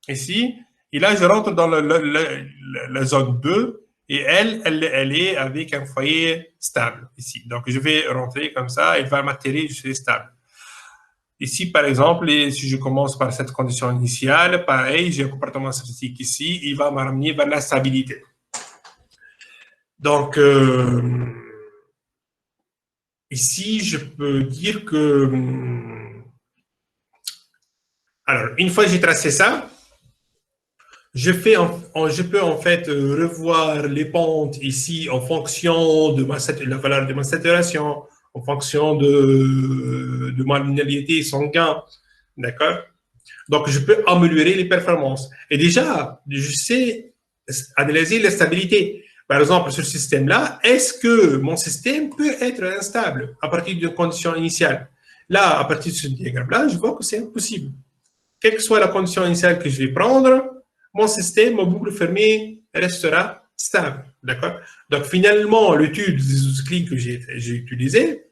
ici. Et là, je rentre dans la zone 2 et elle est avec un foyer stable ici. Donc, je vais rentrer comme ça, elle va m'atterrir, je suis stable. Ici, par exemple, si je commence par cette condition initiale, pareil, j'ai un comportement statistique ici, il va me ramener vers la stabilité. Donc, ici, je peux dire que... Alors, une fois que j'ai tracé ça, je peux en fait revoir les pentes ici en fonction de la valeur de ma saturation, en fonction de ma linéarité sanguine, d'accord? Donc, je peux améliorer les performances. Et déjà, je sais analyser la stabilité. Par exemple, sur ce système-là, est-ce que mon système peut être instable à partir d'une condition initiale? Là, à partir de ce diagramme-là, je vois que c'est impossible. Quelle que soit la condition initiale que je vais prendre, mon système, ma boucle fermée, restera stable. D'accord? Donc, finalement, l'étude des outils que j'ai utilisés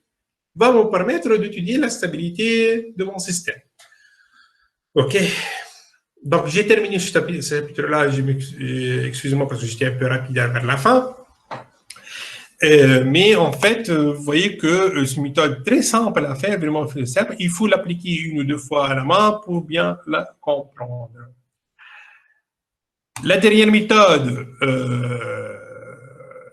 va me permettre d'étudier la stabilité de mon système. OK. Donc, j'ai terminé ce chapitre-là. Excusez-moi parce que j'étais un peu rapide vers la fin. Mais en fait, vous voyez que c'est une méthode très simple à faire, vraiment très simple. Il faut l'appliquer 1 ou 2 fois à la main pour bien la comprendre. La dernière méthode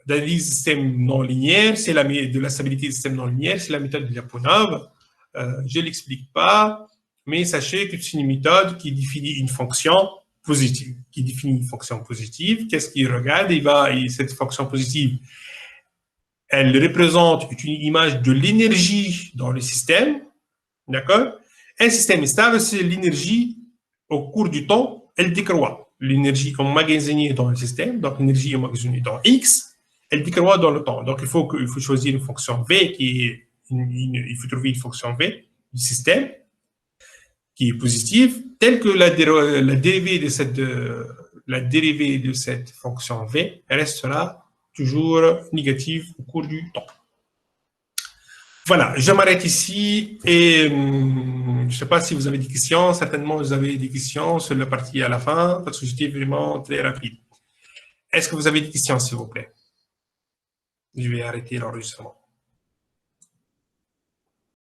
d'analyse du système non linéaire, c'est de la stabilité du système non linéaire, c'est la méthode de Lyapunov. Je ne l'explique pas, mais sachez que c'est une méthode qui définit une fonction positive. Qu'est-ce qu'il regarde? Cette fonction positive, elle représente une image de l'énergie dans le système, d'accord? Un système stable, c'est l'énergie au cours du temps, elle décroît. L'énergie emmagasinée dans le système, donc l'énergie emmagasinée dans X, elle décroît dans le temps. Donc, il faut choisir une fonction V il faut trouver une fonction V du système qui est positive, telle que la dérivée de cette fonction V restera toujours négative au cours du temps. Voilà, je m'arrête ici et je ne sais pas si vous avez des questions. Certainement, vous avez des questions sur la partie à la fin parce que j'étais vraiment très rapide. Est-ce que vous avez des questions, s'il vous plaît? Je vais arrêter l'enregistrement.